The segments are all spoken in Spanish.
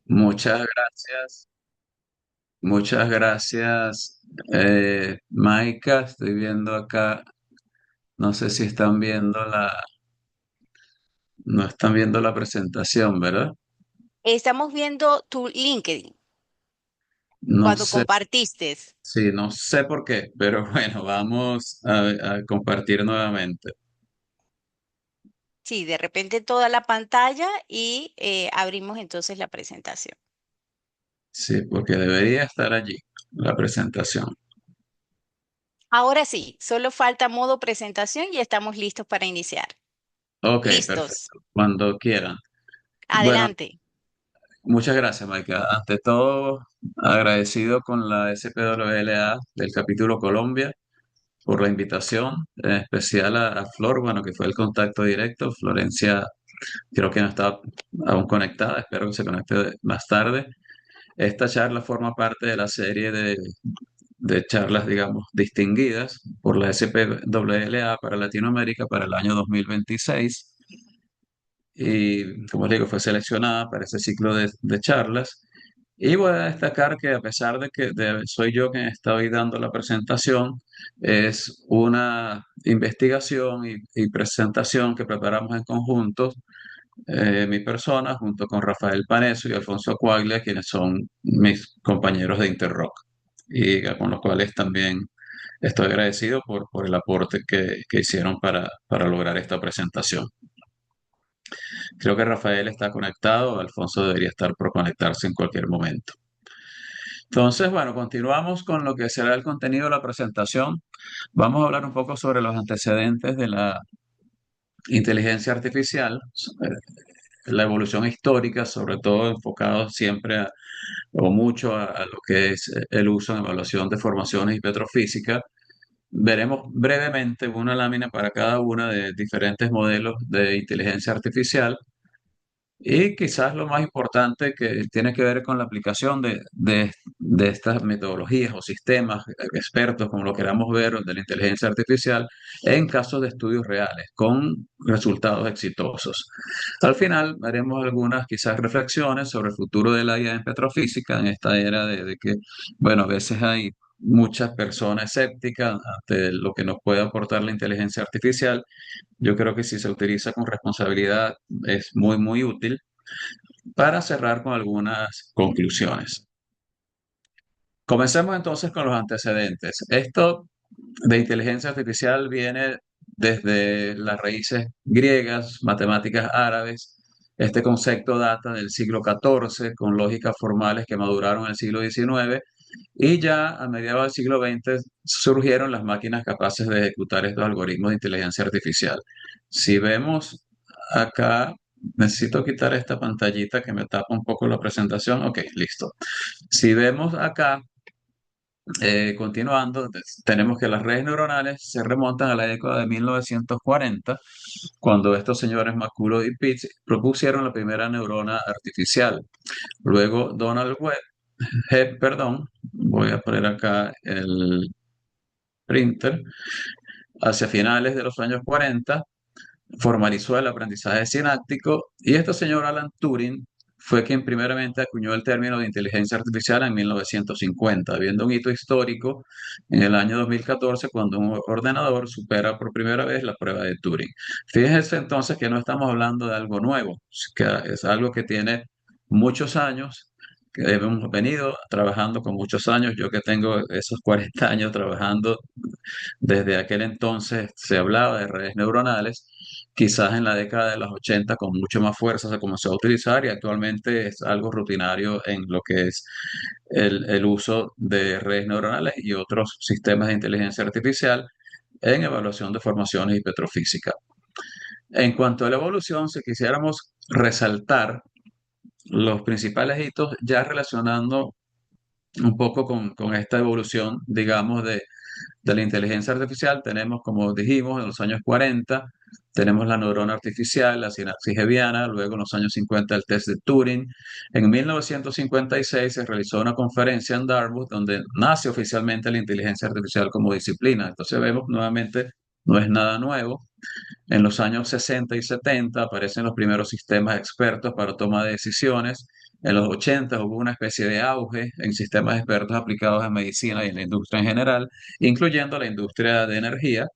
Muchas gracias, muchas gracias, Maika. Estoy viendo acá, no sé si están viendo no están viendo la presentación, ¿verdad? Estamos viendo tu LinkedIn No cuando sé, compartiste. sí, no sé por qué, pero bueno, vamos a compartir nuevamente. Sí, de repente toda la pantalla y abrimos entonces la presentación. Sí, porque debería estar allí la presentación. Ahora sí, solo falta modo presentación y estamos listos para iniciar. Ok, Listos. perfecto, cuando quieran. Bueno, Adelante. muchas gracias, Maika. Ante todo, agradecido con la SPWLA del capítulo Colombia por la invitación, en especial a Flor, bueno, que fue el contacto directo. Florencia creo que no está aún conectada, espero que se conecte más tarde. Esta charla forma parte de la serie de charlas, digamos, distinguidas por la SPWLA para Latinoamérica para el año 2026. Y como les digo, fue seleccionada para ese ciclo de charlas. Y voy a destacar que a pesar de que soy yo quien está hoy dando la presentación, es una investigación y presentación que preparamos en conjunto, mi persona, junto con Rafael Paneso y Alfonso Coaglia, quienes son mis compañeros de Interrock, y con los cuales también estoy agradecido por el aporte que hicieron para lograr esta presentación. Creo que Rafael está conectado, Alfonso debería estar por conectarse en cualquier momento. Entonces, bueno, continuamos con lo que será el contenido de la presentación. Vamos a hablar un poco sobre los antecedentes de la inteligencia artificial, la evolución histórica, sobre todo enfocado siempre o mucho a lo que es el uso en evaluación de formaciones y petrofísica. Veremos brevemente una lámina para cada una de diferentes modelos de inteligencia artificial. Y quizás lo más importante que tiene que ver con la aplicación de estas metodologías o sistemas expertos, como lo queramos ver, de la inteligencia artificial en casos de estudios reales, con resultados exitosos. Al final haremos algunas quizás reflexiones sobre el futuro de la IA en petrofísica, en esta era de que, bueno, a veces hay muchas personas escépticas ante lo que nos puede aportar la inteligencia artificial. Yo creo que si se utiliza con responsabilidad es muy, muy útil. Para cerrar con algunas conclusiones. Comencemos entonces con los antecedentes. Esto de inteligencia artificial viene desde las raíces griegas, matemáticas árabes. Este concepto data del siglo XIV con lógicas formales que maduraron en el siglo XIX, y ya a mediados del siglo XX surgieron las máquinas capaces de ejecutar estos algoritmos de inteligencia artificial. Si vemos acá, necesito quitar esta pantallita que me tapa un poco la presentación. Ok, listo. Si vemos acá, continuando, tenemos que las redes neuronales se remontan a la década de 1940, cuando estos señores McCulloch y Pitts propusieron la primera neurona artificial. Luego Donald Hebb, perdón, voy a poner acá el printer, hacia finales de los años 40, formalizó el aprendizaje sináptico, y este señor Alan Turing fue quien primeramente acuñó el término de inteligencia artificial en 1950, habiendo un hito histórico en el año 2014 cuando un ordenador supera por primera vez la prueba de Turing. Fíjense entonces que no estamos hablando de algo nuevo, que es algo que tiene muchos años, que hemos venido trabajando con muchos años. Yo que tengo esos 40 años trabajando, desde aquel entonces se hablaba de redes neuronales. Quizás en la década de los 80 con mucho más fuerza se comenzó a utilizar, y actualmente es algo rutinario en lo que es el uso de redes neuronales y otros sistemas de inteligencia artificial en evaluación de formaciones y petrofísica. En cuanto a la evolución, si quisiéramos resaltar los principales hitos ya relacionando un poco con esta evolución, digamos, de la inteligencia artificial, tenemos, como dijimos, en los años 40, tenemos la neurona artificial, la sinapsis hebbiana. Luego en los años 50 el test de Turing. En 1956 se realizó una conferencia en Dartmouth donde nace oficialmente la inteligencia artificial como disciplina. Entonces vemos nuevamente, no es nada nuevo. En los años 60 y 70 aparecen los primeros sistemas expertos para toma de decisiones, En los 80 hubo una especie de auge en sistemas expertos aplicados en medicina y en la industria en general, incluyendo la industria de energía.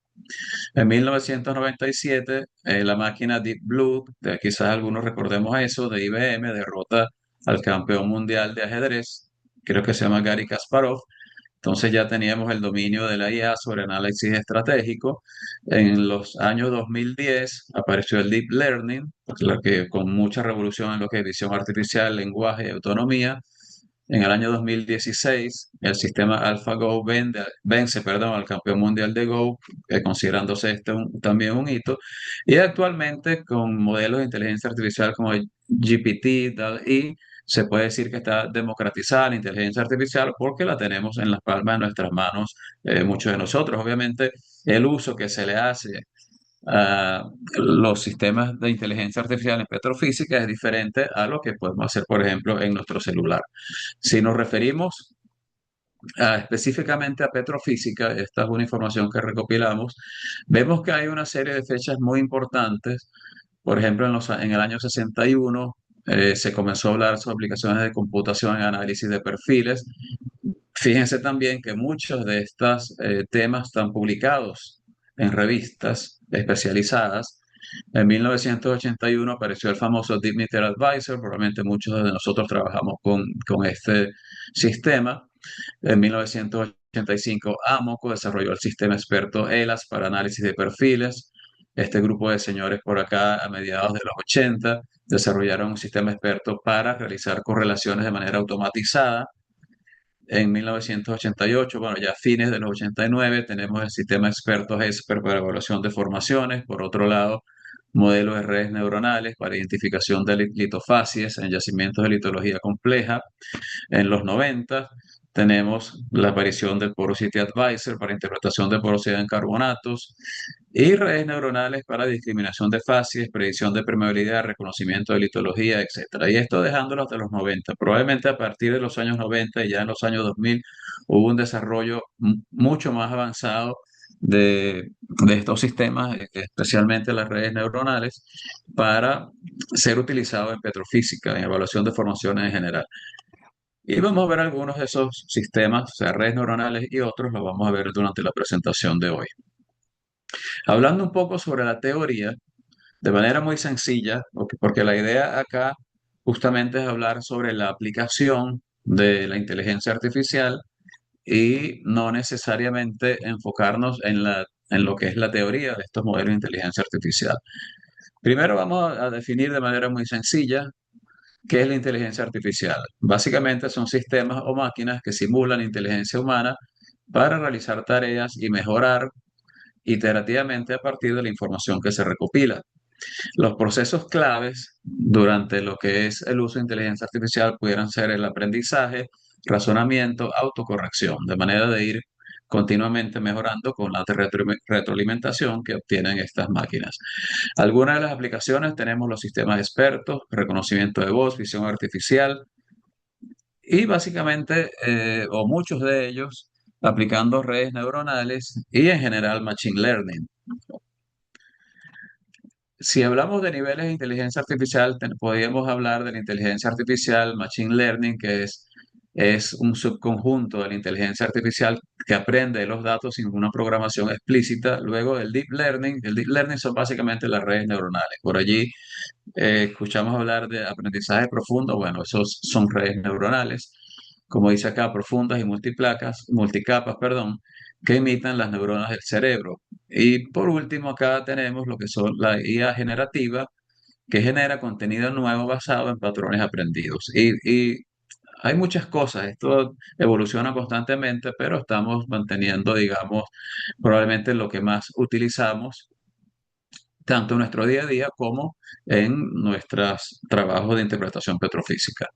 En 1997, la máquina Deep Blue, quizás algunos recordemos eso, de IBM, derrota al campeón mundial de ajedrez, creo que se llama Garry Kasparov. Entonces ya teníamos el dominio de la IA sobre análisis estratégico. En los años 2010 apareció el Deep Learning, la que, con mucha revolución en lo que es visión artificial, lenguaje y autonomía. En el año 2016, el sistema AlphaGo vence, perdón, al campeón mundial de Go, considerándose este también un hito. Y actualmente, con modelos de inteligencia artificial como el GPT, DALL-E, se puede decir que está democratizada la inteligencia artificial porque la tenemos en las palmas de nuestras manos, muchos de nosotros. Obviamente, el uso que se le hace a los sistemas de inteligencia artificial en petrofísica es diferente a lo que podemos hacer, por ejemplo, en nuestro celular. Si nos referimos específicamente a petrofísica, esta es una información que recopilamos, vemos que hay una serie de fechas muy importantes. Por ejemplo, en el año 61 se comenzó a hablar sobre aplicaciones de computación en análisis de perfiles. Fíjense también que muchos de estos temas están publicados en revistas especializadas. En 1981 apareció el famoso Deep Meter Advisor, probablemente muchos de nosotros trabajamos con este sistema. En 1985, Amoco desarrolló el sistema experto ELAS para análisis de perfiles. Este grupo de señores por acá, a mediados de los 80, desarrollaron un sistema experto para realizar correlaciones de manera automatizada. En 1988, bueno, ya a fines de los 89, tenemos el sistema experto ESPER para evaluación de formaciones. Por otro lado, modelos de redes neuronales para identificación de litofacies en yacimientos de litología compleja. En los 90 tenemos la aparición del Porosity Advisor para interpretación de porosidad en carbonatos y redes neuronales para discriminación de facies, predicción de permeabilidad, reconocimiento de litología, etcétera. Y esto dejándolo hasta los 90. Probablemente a partir de los años 90 y ya en los años 2000 hubo un desarrollo mucho más avanzado de estos sistemas, especialmente las redes neuronales, para ser utilizados en petrofísica, en evaluación de formaciones en general. Y vamos a ver algunos de esos sistemas, o sea, redes neuronales y otros, los vamos a ver durante la presentación de hoy. Hablando un poco sobre la teoría, de manera muy sencilla, porque la idea acá justamente es hablar sobre la aplicación de la inteligencia artificial y no necesariamente enfocarnos en lo que es la teoría de estos modelos de inteligencia artificial. Primero vamos a definir de manera muy sencilla qué es la inteligencia artificial. Básicamente son sistemas o máquinas que simulan inteligencia humana para realizar tareas y mejorar iterativamente a partir de la información que se recopila. Los procesos claves durante lo que es el uso de inteligencia artificial pudieran ser el aprendizaje, razonamiento, autocorrección, de manera de ir continuamente mejorando con la retroalimentación que obtienen estas máquinas. Algunas de las aplicaciones tenemos los sistemas expertos, reconocimiento de voz, visión artificial y básicamente, o muchos de ellos, aplicando redes neuronales y en general machine learning. Si hablamos de niveles de inteligencia artificial, podríamos hablar de la inteligencia artificial, machine learning, que es un subconjunto de la inteligencia artificial que aprende de los datos sin una programación explícita. Luego el deep learning son básicamente las redes neuronales. Por allí escuchamos hablar de aprendizaje profundo, bueno, esos son redes neuronales, como dice acá, profundas y multicapas, perdón, que imitan las neuronas del cerebro. Y por último, acá tenemos lo que son la IA generativa, que genera contenido nuevo basado en patrones aprendidos. Y hay muchas cosas, esto evoluciona constantemente, pero estamos manteniendo, digamos, probablemente lo que más utilizamos tanto en nuestro día a día como en nuestros trabajos de interpretación petrofísica.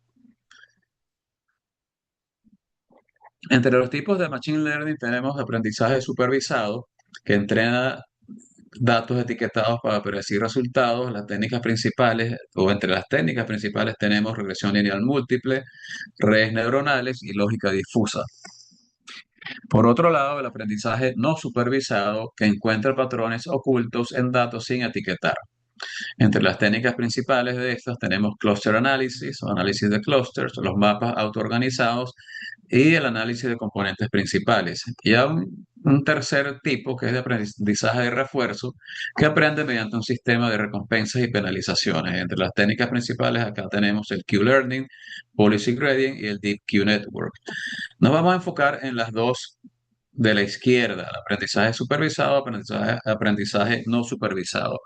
Entre los tipos de Machine Learning tenemos aprendizaje supervisado, que entrena datos etiquetados para predecir resultados. Las técnicas principales, o entre las técnicas principales tenemos regresión lineal múltiple, redes neuronales y lógica difusa. Por otro lado, el aprendizaje no supervisado, que encuentra patrones ocultos en datos sin etiquetar. Entre las técnicas principales de estas tenemos cluster analysis o análisis de clusters, los mapas autoorganizados y el análisis de componentes principales. Y hay un tercer tipo que es de aprendizaje de refuerzo que aprende mediante un sistema de recompensas y penalizaciones. Entre las técnicas principales acá tenemos el Q-Learning, Policy Gradient y el Deep Q Network. Nos vamos a enfocar en las dos de la izquierda, el aprendizaje supervisado, aprendizaje no supervisado.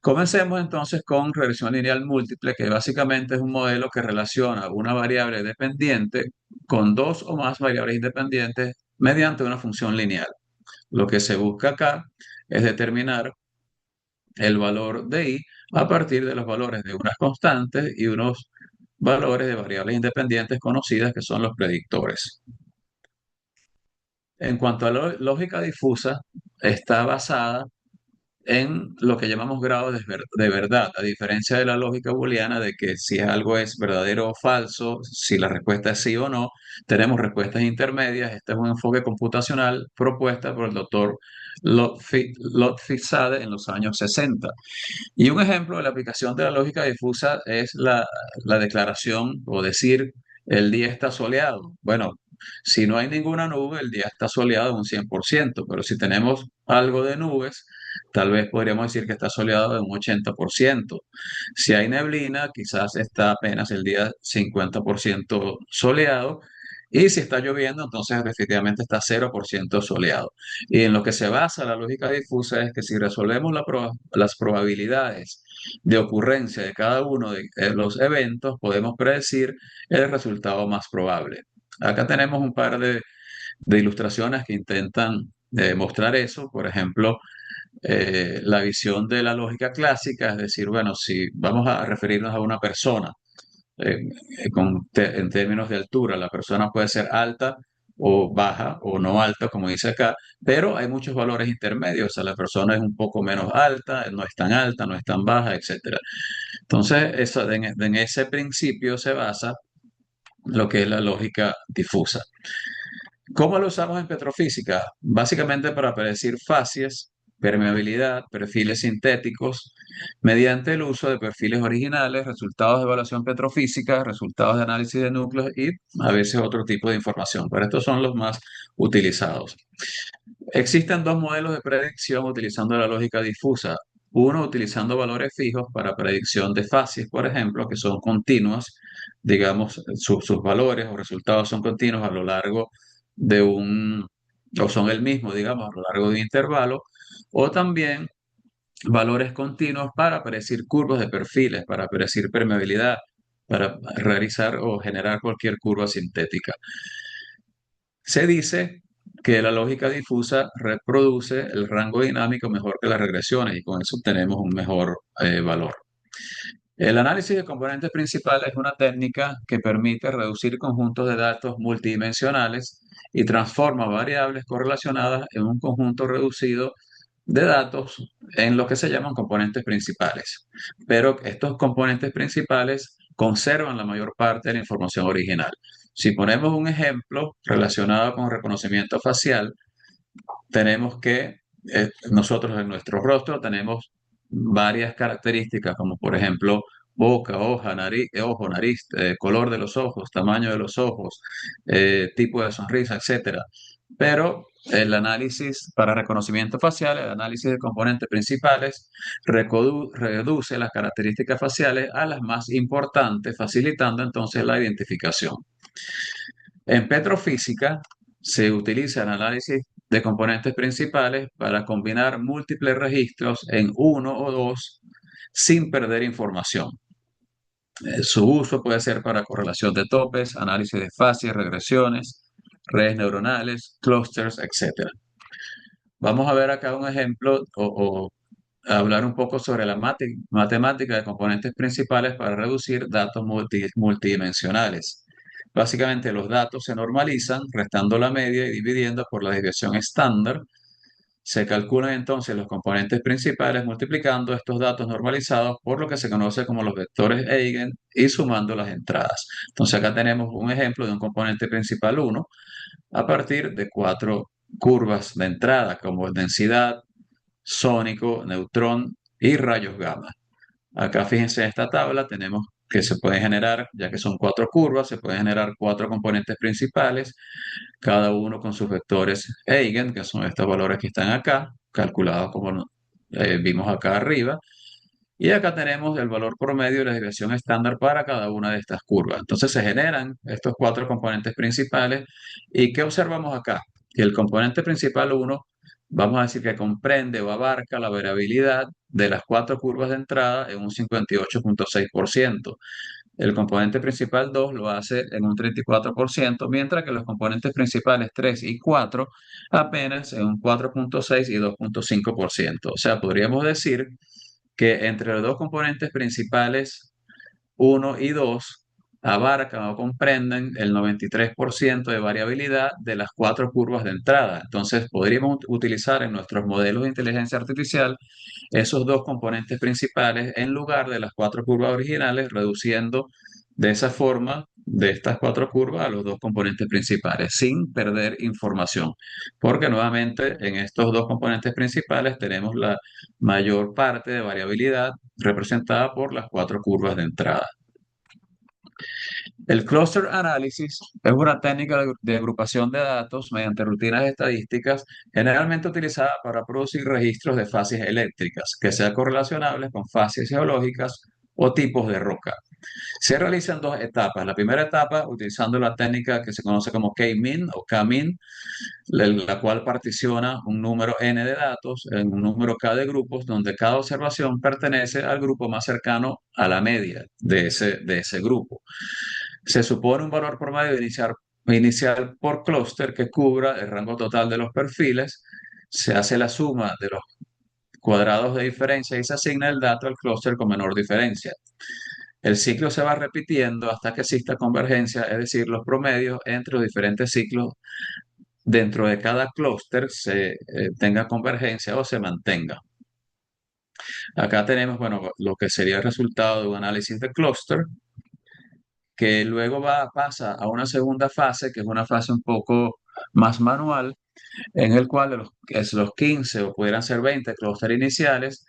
Comencemos entonces con regresión lineal múltiple, que básicamente es un modelo que relaciona una variable dependiente con dos o más variables independientes mediante una función lineal. Lo que se busca acá es determinar el valor de i a partir de los valores de unas constantes y unos valores de variables independientes conocidas que son los predictores. En cuanto a la lógica difusa, está basada en lo que llamamos grados de verdad, a diferencia de la lógica booleana de que si algo es verdadero o falso, si la respuesta es sí o no, tenemos respuestas intermedias. Este es un enfoque computacional propuesta por el doctor Lotfi Sade en los años 60. Y un ejemplo de la aplicación de la lógica difusa es la declaración o decir el día está soleado. Bueno, si no hay ninguna nube, el día está soleado un 100%, pero si tenemos algo de nubes, tal vez podríamos decir que está soleado de un 80%. Si hay neblina, quizás está apenas el día 50% soleado. Y si está lloviendo, entonces efectivamente está 0% soleado. Y en lo que se basa la lógica difusa es que si resolvemos las probabilidades de ocurrencia de cada uno de los eventos, podemos predecir el resultado más probable. Acá tenemos un par de ilustraciones que intentan mostrar eso. Por ejemplo, la visión de la lógica clásica, es decir, bueno, si vamos a referirnos a una persona, en términos de altura. La persona puede ser alta o baja o no alta, como dice acá, pero hay muchos valores intermedios. O sea, la persona es un poco menos alta, no es tan alta, no es tan baja, etcétera. Entonces, en ese principio se basa lo que es la lógica difusa. ¿Cómo lo usamos en petrofísica? Básicamente para predecir facies, permeabilidad, perfiles sintéticos, mediante el uso de perfiles originales, resultados de evaluación petrofísica, resultados de análisis de núcleos y a veces otro tipo de información. Pero estos son los más utilizados. Existen dos modelos de predicción utilizando la lógica difusa. Uno utilizando valores fijos para predicción de facies, por ejemplo, que son continuas, digamos, sus valores o resultados son continuos a lo largo de o son el mismo, digamos, a lo largo de un intervalo, o también valores continuos para predecir curvas de perfiles, para predecir permeabilidad, para realizar o generar cualquier curva sintética. Se dice que la lógica difusa reproduce el rango dinámico mejor que las regresiones y con eso obtenemos un mejor valor. El análisis de componentes principales es una técnica que permite reducir conjuntos de datos multidimensionales y transforma variables correlacionadas en un conjunto reducido de datos en lo que se llaman componentes principales. Pero estos componentes principales conservan la mayor parte de la información original. Si ponemos un ejemplo relacionado con reconocimiento facial, tenemos que nosotros en nuestro rostro tenemos varias características, como por ejemplo boca, ojo, nariz, color de los ojos, tamaño de los ojos, tipo de sonrisa, etcétera. Pero el análisis para reconocimiento facial, el análisis de componentes principales, reduce las características faciales a las más importantes, facilitando entonces la identificación. En petrofísica se utiliza el análisis de componentes principales para combinar múltiples registros en uno o dos sin perder información. Su uso puede ser para correlación de topes, análisis de fases, regresiones, redes neuronales, clusters, etc. Vamos a ver acá un ejemplo o hablar un poco sobre la matemática de componentes principales para reducir datos multidimensionales. Básicamente los datos se normalizan restando la media y dividiendo por la desviación estándar. Se calculan entonces los componentes principales multiplicando estos datos normalizados por lo que se conoce como los vectores Eigen y sumando las entradas. Entonces acá tenemos un ejemplo de un componente principal 1 a partir de cuatro curvas de entrada como densidad, sónico, neutrón y rayos gamma. Acá fíjense en esta tabla, tenemos que se pueden generar, ya que son cuatro curvas, se pueden generar cuatro componentes principales, cada uno con sus vectores Eigen, que son estos valores que están acá, calculados como vimos acá arriba. Y acá tenemos el valor promedio y la desviación estándar para cada una de estas curvas. Entonces se generan estos cuatro componentes principales. ¿Y qué observamos acá? Que el componente principal uno, vamos a decir que comprende o abarca la variabilidad de las cuatro curvas de entrada en un 58,6%. El componente principal 2 lo hace en un 34%, mientras que los componentes principales 3 y 4 apenas en un 4,6 y 2,5%. O sea, podríamos decir que entre los dos componentes principales, uno y 2 abarcan o comprenden el 93% de variabilidad de las cuatro curvas de entrada. Entonces, podríamos utilizar en nuestros modelos de inteligencia artificial esos dos componentes principales en lugar de las cuatro curvas originales, reduciendo de esa forma de estas cuatro curvas a los dos componentes principales, sin perder información. Porque nuevamente en estos dos componentes principales tenemos la mayor parte de variabilidad representada por las cuatro curvas de entrada. El cluster analysis es una técnica de agrupación de datos mediante rutinas estadísticas generalmente utilizada para producir registros de fases eléctricas que sean correlacionables con fases geológicas o tipos de roca. Se realiza en dos etapas. La primera etapa, utilizando la técnica que se conoce como K-min o K-min, la cual particiona un número n de datos en un número k de grupos, donde cada observación pertenece al grupo más cercano a la media de ese grupo. Se supone un valor promedio inicial por clúster que cubra el rango total de los perfiles. Se hace la suma de los cuadrados de diferencia y se asigna el dato al clúster con menor diferencia. El ciclo se va repitiendo hasta que exista convergencia, es decir, los promedios entre los diferentes ciclos dentro de cada clúster se tenga convergencia o se mantenga. Acá tenemos, bueno, lo que sería el resultado de un análisis de clúster, que luego pasa a una segunda fase, que es una fase un poco más manual, en el cual los 15 o pudieran ser 20 clústeres iniciales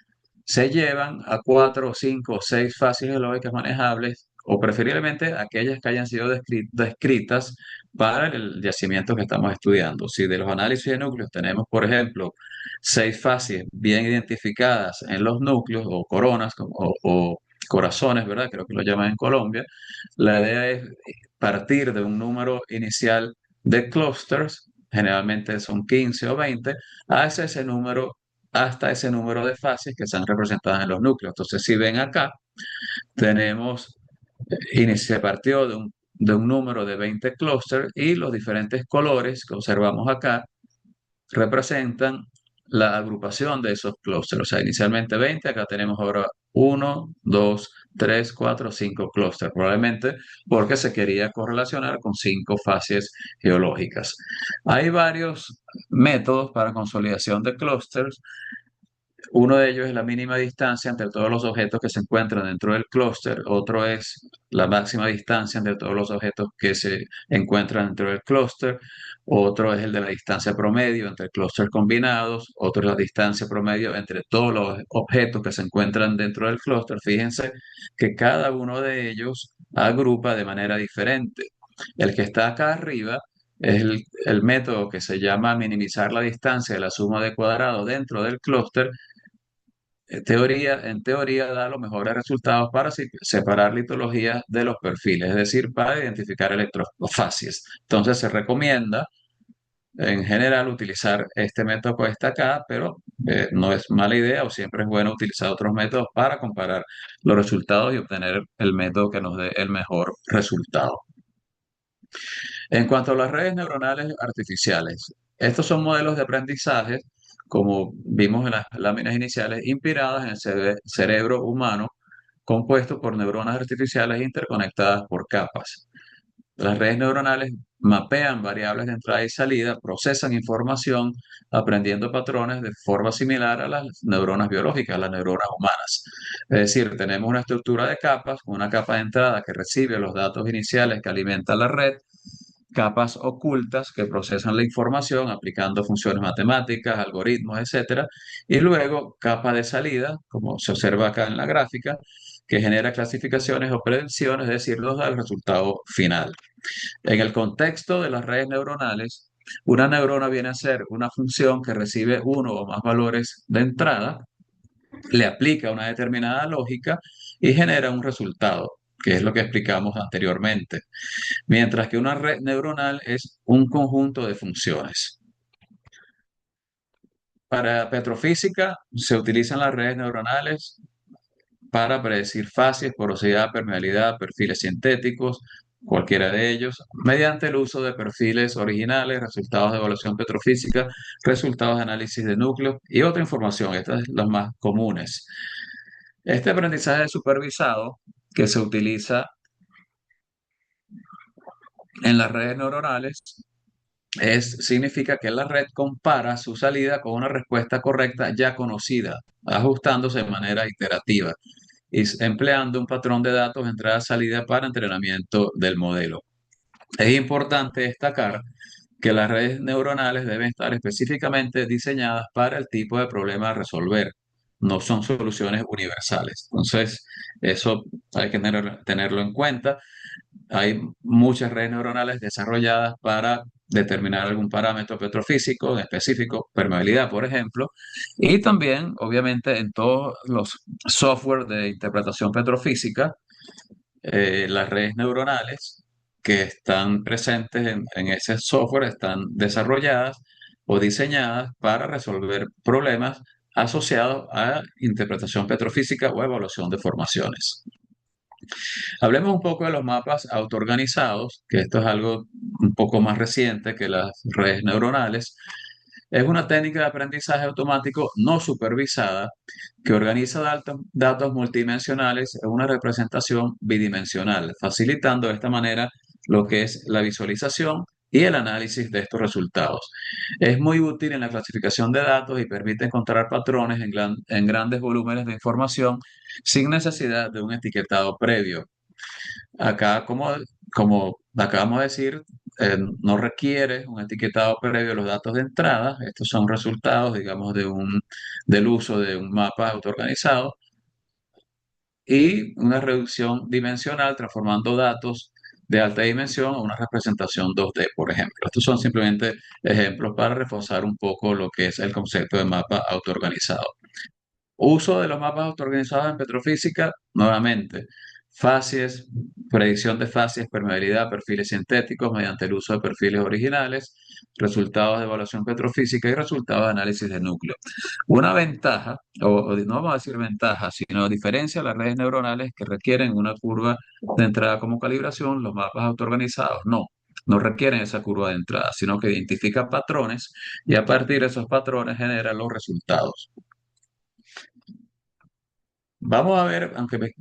se llevan a 4 o 5 o 6 fases geológicas manejables o preferiblemente aquellas que hayan sido descritas para el yacimiento que estamos estudiando. Si de los análisis de núcleos tenemos, por ejemplo, 6 fases bien identificadas en los núcleos o coronas o corazones, ¿verdad? Creo que lo llaman en Colombia. La idea es partir de un número inicial de clusters, generalmente son 15 o 20, hacia ese número, hasta ese número de fases que están representadas en los núcleos. Entonces, si ven acá, tenemos, se partió de un número de 20 clústeres y los diferentes colores que observamos acá representan la agrupación de esos clústeres. O sea, inicialmente 20, acá tenemos ahora 1, 2, 3, 4, 5 clústeres, probablemente porque se quería correlacionar con 5 fases geológicas. Hay varios métodos para consolidación de clústeres. Uno de ellos es la mínima distancia entre todos los objetos que se encuentran dentro del clúster. Otro es la máxima distancia entre todos los objetos que se encuentran dentro del clúster. Otro es el de la distancia promedio entre clústeres combinados. Otro es la distancia promedio entre todos los objetos que se encuentran dentro del clúster. Fíjense que cada uno de ellos agrupa de manera diferente. El que está acá arriba es el método que se llama minimizar la distancia de la suma de cuadrados dentro del clúster. En teoría da los mejores resultados para separar litologías de los perfiles, es decir, para identificar electrofacies. Entonces se recomienda en general utilizar este método que está acá, pero no es mala idea o siempre es bueno utilizar otros métodos para comparar los resultados y obtener el método que nos dé el mejor resultado. En cuanto a las redes neuronales artificiales, estos son modelos de aprendizaje, como vimos en las láminas iniciales, inspiradas en el cerebro humano, compuesto por neuronas artificiales interconectadas por capas. Las redes neuronales mapean variables de entrada y salida, procesan información, aprendiendo patrones de forma similar a las neuronas biológicas, las neuronas humanas. Es decir, tenemos una estructura de capas, una capa de entrada que recibe los datos iniciales que alimenta la red, capas ocultas que procesan la información aplicando funciones matemáticas, algoritmos, etcétera, y luego capa de salida, como se observa acá en la gráfica, que genera clasificaciones o predicciones, es decir, nos da el resultado final. En el contexto de las redes neuronales, una neurona viene a ser una función que recibe uno o más valores de entrada, le aplica una determinada lógica y genera un resultado, que es lo que explicamos anteriormente. Mientras que una red neuronal es un conjunto de funciones. Para petrofísica se utilizan las redes neuronales para predecir fases, porosidad, permeabilidad, perfiles sintéticos, cualquiera de ellos, mediante el uso de perfiles originales, resultados de evaluación petrofísica, resultados de análisis de núcleos y otra información. Estas son las más comunes. Este aprendizaje supervisado que se utiliza en las redes neuronales significa que la red compara su salida con una respuesta correcta ya conocida, ajustándose de manera iterativa y empleando un patrón de datos entrada-salida para entrenamiento del modelo. Es importante destacar que las redes neuronales deben estar específicamente diseñadas para el tipo de problema a resolver. No son soluciones universales. Entonces, eso hay que tenerlo en cuenta. Hay muchas redes neuronales desarrolladas para determinar algún parámetro petrofísico en específico, permeabilidad, por ejemplo, y también, obviamente, en todos los software de interpretación petrofísica, las redes neuronales que están presentes en ese software están desarrolladas o diseñadas para resolver problemas asociados a interpretación petrofísica o evaluación de formaciones. Hablemos un poco de los mapas autoorganizados, que esto es algo un poco más reciente que las redes neuronales. Es una técnica de aprendizaje automático no supervisada que organiza datos multidimensionales en una representación bidimensional, facilitando de esta manera lo que es la visualización y el análisis de estos resultados. Es muy útil en la clasificación de datos y permite encontrar patrones en grandes volúmenes de información sin necesidad de un etiquetado previo. Acá, como acabamos de decir, no requiere un etiquetado previo de los datos de entrada. Estos son resultados, digamos, del uso de un mapa autoorganizado y una reducción dimensional transformando datos de alta dimensión a una representación 2D, por ejemplo. Estos son simplemente ejemplos para reforzar un poco lo que es el concepto de mapa autoorganizado. Uso de los mapas autoorganizados en petrofísica, nuevamente, facies, predicción de facies, permeabilidad, perfiles sintéticos mediante el uso de perfiles originales, resultados de evaluación petrofísica y resultados de análisis de núcleo. Una ventaja, o no vamos a decir ventaja, sino diferencia de las redes neuronales que requieren una curva de entrada como calibración, los mapas autoorganizados no requieren esa curva de entrada, sino que identifica patrones y a partir de esos patrones genera los resultados. Vamos a ver,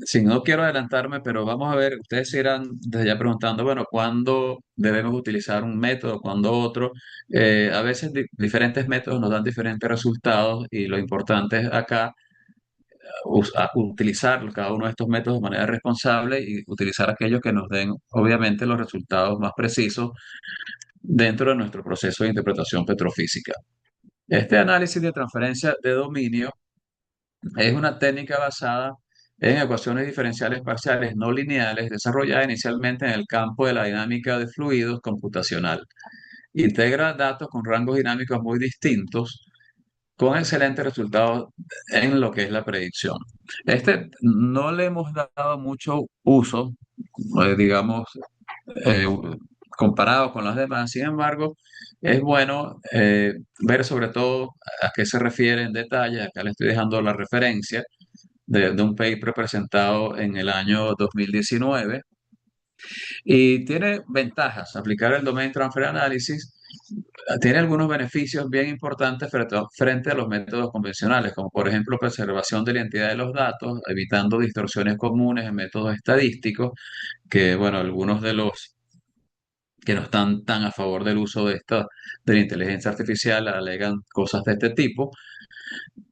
si no quiero adelantarme, pero vamos a ver, ustedes se irán desde ya preguntando, bueno, ¿cuándo debemos utilizar un método, cuándo otro? A veces diferentes métodos nos dan diferentes resultados y lo importante es acá utilizar cada uno de estos métodos de manera responsable y utilizar aquellos que nos den, obviamente, los resultados más precisos dentro de nuestro proceso de interpretación petrofísica. Este análisis de transferencia de dominio es una técnica basada en ecuaciones diferenciales parciales no lineales desarrollada inicialmente en el campo de la dinámica de fluidos computacional. Integra datos con rangos dinámicos muy distintos con excelentes resultados en lo que es la predicción. Este no le hemos dado mucho uso, digamos, eh, comparado con las demás. Sin embargo, es bueno ver sobre todo a qué se refiere en detalle. Acá le estoy dejando la referencia de un paper presentado en el año 2019 y tiene ventajas. Aplicar el Domain Transfer Analysis tiene algunos beneficios bien importantes frente a los métodos convencionales, como por ejemplo preservación de la identidad de los datos, evitando distorsiones comunes en métodos estadísticos, que bueno, algunos de los que no están tan a favor del uso de la inteligencia artificial alegan cosas de este tipo.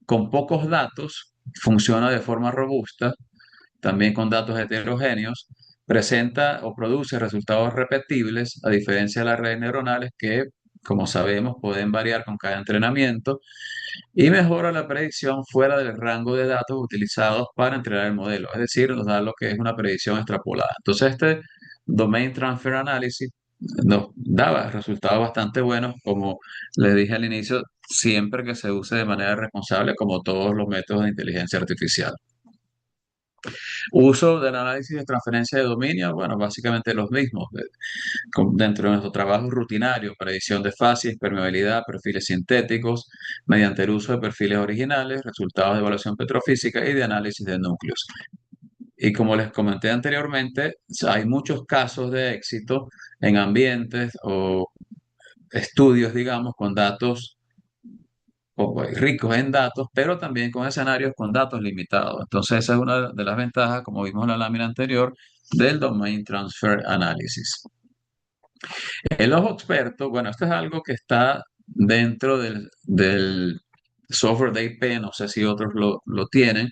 Con pocos datos funciona de forma robusta, también con datos heterogéneos, presenta o produce resultados repetibles, a diferencia de las redes neuronales que, como sabemos, pueden variar con cada entrenamiento y mejora la predicción fuera del rango de datos utilizados para entrenar el modelo, es decir, nos da lo que es una predicción extrapolada. Entonces, este Domain Transfer Analysis nos daba resultados bastante buenos, como les dije al inicio, siempre que se use de manera responsable, como todos los métodos de inteligencia artificial. Uso del análisis de transferencia de dominio, bueno, básicamente los mismos. Dentro de nuestro trabajo rutinario, predicción de fases, permeabilidad, perfiles sintéticos, mediante el uso de perfiles originales, resultados de evaluación petrofísica y de análisis de núcleos. Y como les comenté anteriormente, hay muchos casos de éxito en ambientes o estudios, digamos, con datos ricos en datos, pero también con escenarios con datos limitados. Entonces, esa es una de las ventajas, como vimos en la lámina anterior, del Domain Transfer Analysis. El ojo experto, bueno, esto es algo que está dentro del software de IP, no sé si otros lo tienen.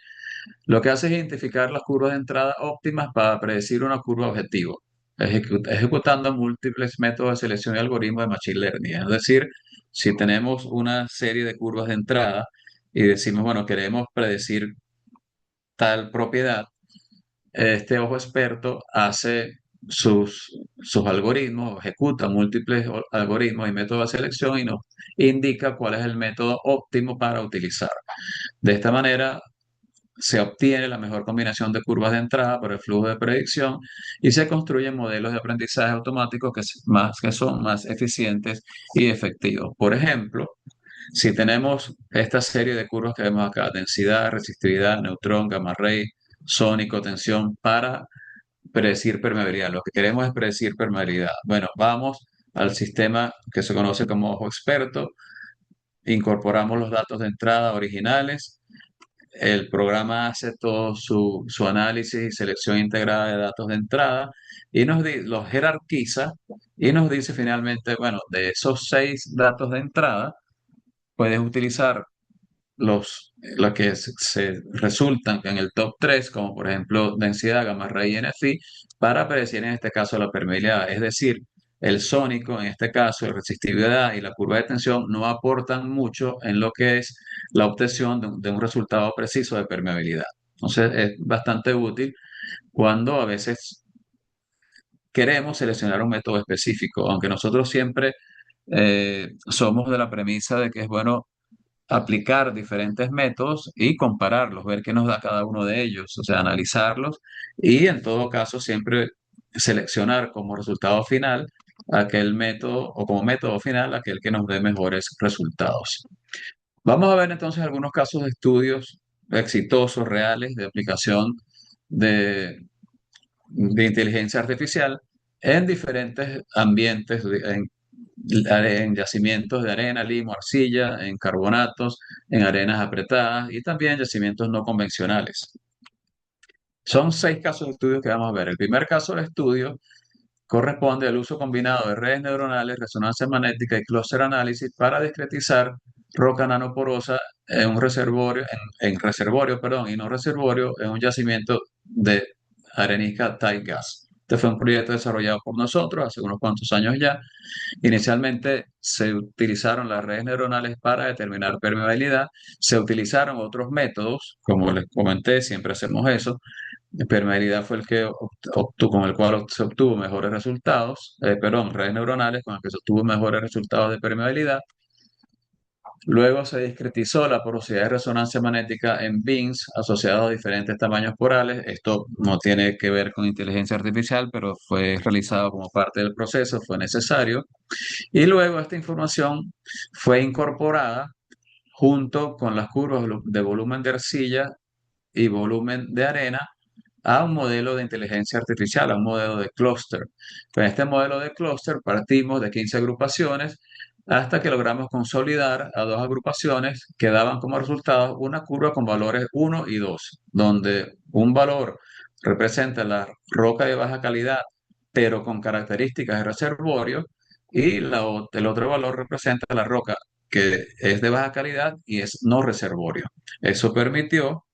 Lo que hace es identificar las curvas de entrada óptimas para predecir una curva objetivo, ejecutando múltiples métodos de selección y algoritmos de Machine Learning. Es decir, si tenemos una serie de curvas de entrada y decimos, bueno, queremos predecir tal propiedad, este ojo experto hace sus algoritmos, ejecuta múltiples algoritmos y métodos de selección y nos indica cuál es el método óptimo para utilizar. De esta manera se obtiene la mejor combinación de curvas de entrada para el flujo de predicción y se construyen modelos de aprendizaje automáticos que son más eficientes y efectivos. Por ejemplo, si tenemos esta serie de curvas que vemos acá, densidad, resistividad, neutrón, gamma ray, sónico, tensión, para predecir permeabilidad. Lo que queremos es predecir permeabilidad. Bueno, vamos al sistema que se conoce como ojo experto, incorporamos los datos de entrada originales, el programa hace todo su análisis y selección integrada de datos de entrada y los jerarquiza y nos dice finalmente, bueno, de esos 6 datos de entrada, puedes utilizar los que se resultan en el top 3 como por ejemplo densidad, gamma ray y NFI, para predecir en este caso la permeabilidad. Es decir, el sónico, en este caso, la resistividad y la curva de tensión no aportan mucho en lo que es la obtención de un resultado preciso de permeabilidad. Entonces, es bastante útil cuando a veces queremos seleccionar un método específico, aunque nosotros siempre somos de la premisa de que es bueno aplicar diferentes métodos y compararlos, ver qué nos da cada uno de ellos, o sea, analizarlos y en todo caso siempre seleccionar como resultado final aquel método o como método final aquel que nos dé mejores resultados. Vamos a ver entonces algunos casos de estudios exitosos, reales, de aplicación de, de inteligencia artificial en diferentes ambientes, en yacimientos de arena, limo, arcilla, en carbonatos, en arenas apretadas y también yacimientos no convencionales. Son 6 casos de estudio que vamos a ver. El primer caso de estudio corresponde al uso combinado de redes neuronales, resonancia magnética y cluster análisis para discretizar roca nanoporosa en un reservorio, en reservorio, perdón, y no reservorio, en un yacimiento de arenisca tight gas. Este fue un proyecto desarrollado por nosotros hace unos cuantos años ya. Inicialmente se utilizaron las redes neuronales para determinar permeabilidad. Se utilizaron otros métodos, como les comenté, siempre hacemos eso. Permeabilidad fue el que con el cual se obtuvo mejores resultados, perdón, redes neuronales con las que se obtuvo mejores resultados de permeabilidad. Luego se discretizó la porosidad de resonancia magnética en bins asociados a diferentes tamaños porales. Esto no tiene que ver con inteligencia artificial, pero fue realizado como parte del proceso, fue necesario. Y luego esta información fue incorporada junto con las curvas de volumen de arcilla y volumen de arena a un modelo de inteligencia artificial, a un modelo de clúster. Con este modelo de clúster partimos de 15 agrupaciones hasta que logramos consolidar a 2 agrupaciones que daban como resultado una curva con valores 1 y 2, donde un valor representa la roca de baja calidad, pero con características de reservorio, y el otro valor representa la roca que es de baja calidad y es no reservorio. Eso permitió,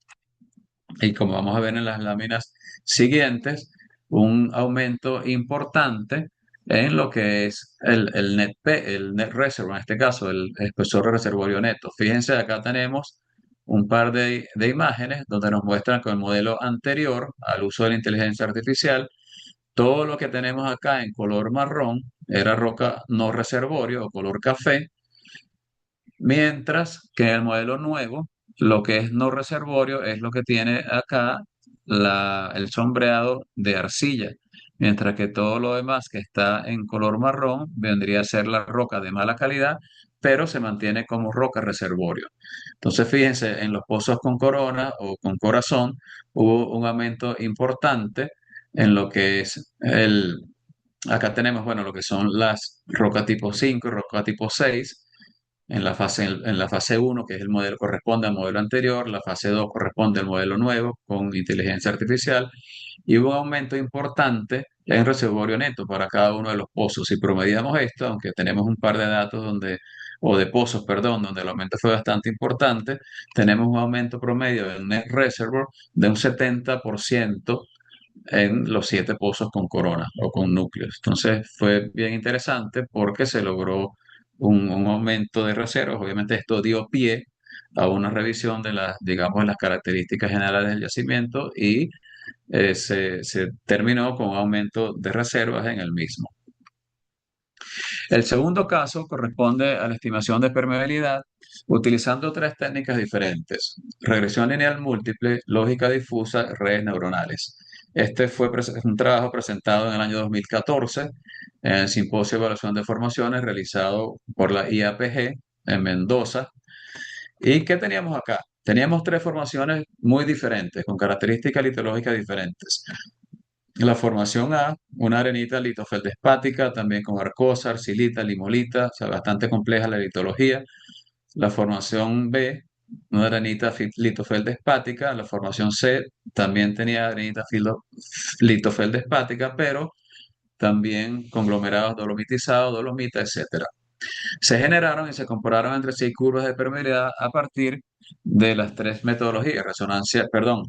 y como vamos a ver en las láminas siguientes, un aumento importante en lo que es el net reservoir, en este caso, el espesor de reservorio neto. Fíjense, acá tenemos un par de imágenes donde nos muestran que el modelo anterior al uso de la inteligencia artificial, todo lo que tenemos acá en color marrón era roca no reservorio o color café, mientras que en el modelo nuevo, lo que es no reservorio es lo que tiene acá el sombreado de arcilla, mientras que todo lo demás que está en color marrón vendría a ser la roca de mala calidad, pero se mantiene como roca reservorio. Entonces, fíjense, en los pozos con corona o con corazón hubo un aumento importante en lo que es acá tenemos, bueno, lo que son las roca tipo 5 y roca tipo 6 en la fase 1, que es el modelo, corresponde al modelo anterior, la fase 2 corresponde al modelo nuevo con inteligencia artificial, y hubo un aumento importante en reservorio neto para cada uno de los pozos. Si promediamos esto, aunque tenemos un par de datos o de pozos, perdón, donde el aumento fue bastante importante, tenemos un aumento promedio del net reservoir de un 70% en los 7 pozos con corona o con núcleos. Entonces fue bien interesante porque se logró un aumento de reservas. Obviamente esto dio pie a una revisión de las, digamos, las características generales del yacimiento y se terminó con un aumento de reservas en el mismo. El segundo caso corresponde a la estimación de permeabilidad utilizando tres técnicas diferentes: regresión lineal múltiple, lógica difusa, redes neuronales. Este fue un trabajo presentado en el año 2014 en el Simposio de Evaluación de Formaciones realizado por la IAPG en Mendoza. ¿Y qué teníamos acá? Teníamos tres formaciones muy diferentes, con características litológicas diferentes. La formación A, una arenita litofeldespática, también con arcosa, arcilita, limolita, o sea, bastante compleja la litología. La formación B, una arenita litofeldespática. La formación C también tenía arenita litofeldespática, pero también conglomerados dolomitizados, dolomita, etcétera. Se generaron y se compararon entre sí curvas de permeabilidad a partir de las tres metodologías: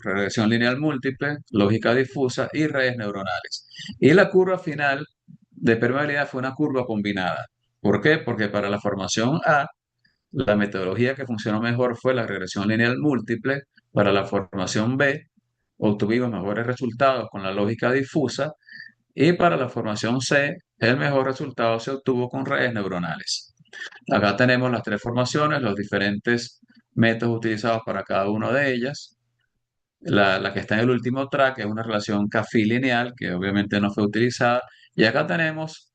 regresión lineal múltiple, lógica difusa y redes neuronales. Y la curva final de permeabilidad fue una curva combinada. ¿Por qué? Porque para la formación A, la metodología que funcionó mejor fue la regresión lineal múltiple. Para la formación B, obtuvimos mejores resultados con la lógica difusa. Y para la formación C, el mejor resultado se obtuvo con redes neuronales. Acá tenemos las tres formaciones, los diferentes métodos utilizados para cada una de ellas. La que está en el último track es una relación café lineal, que obviamente no fue utilizada. Y acá tenemos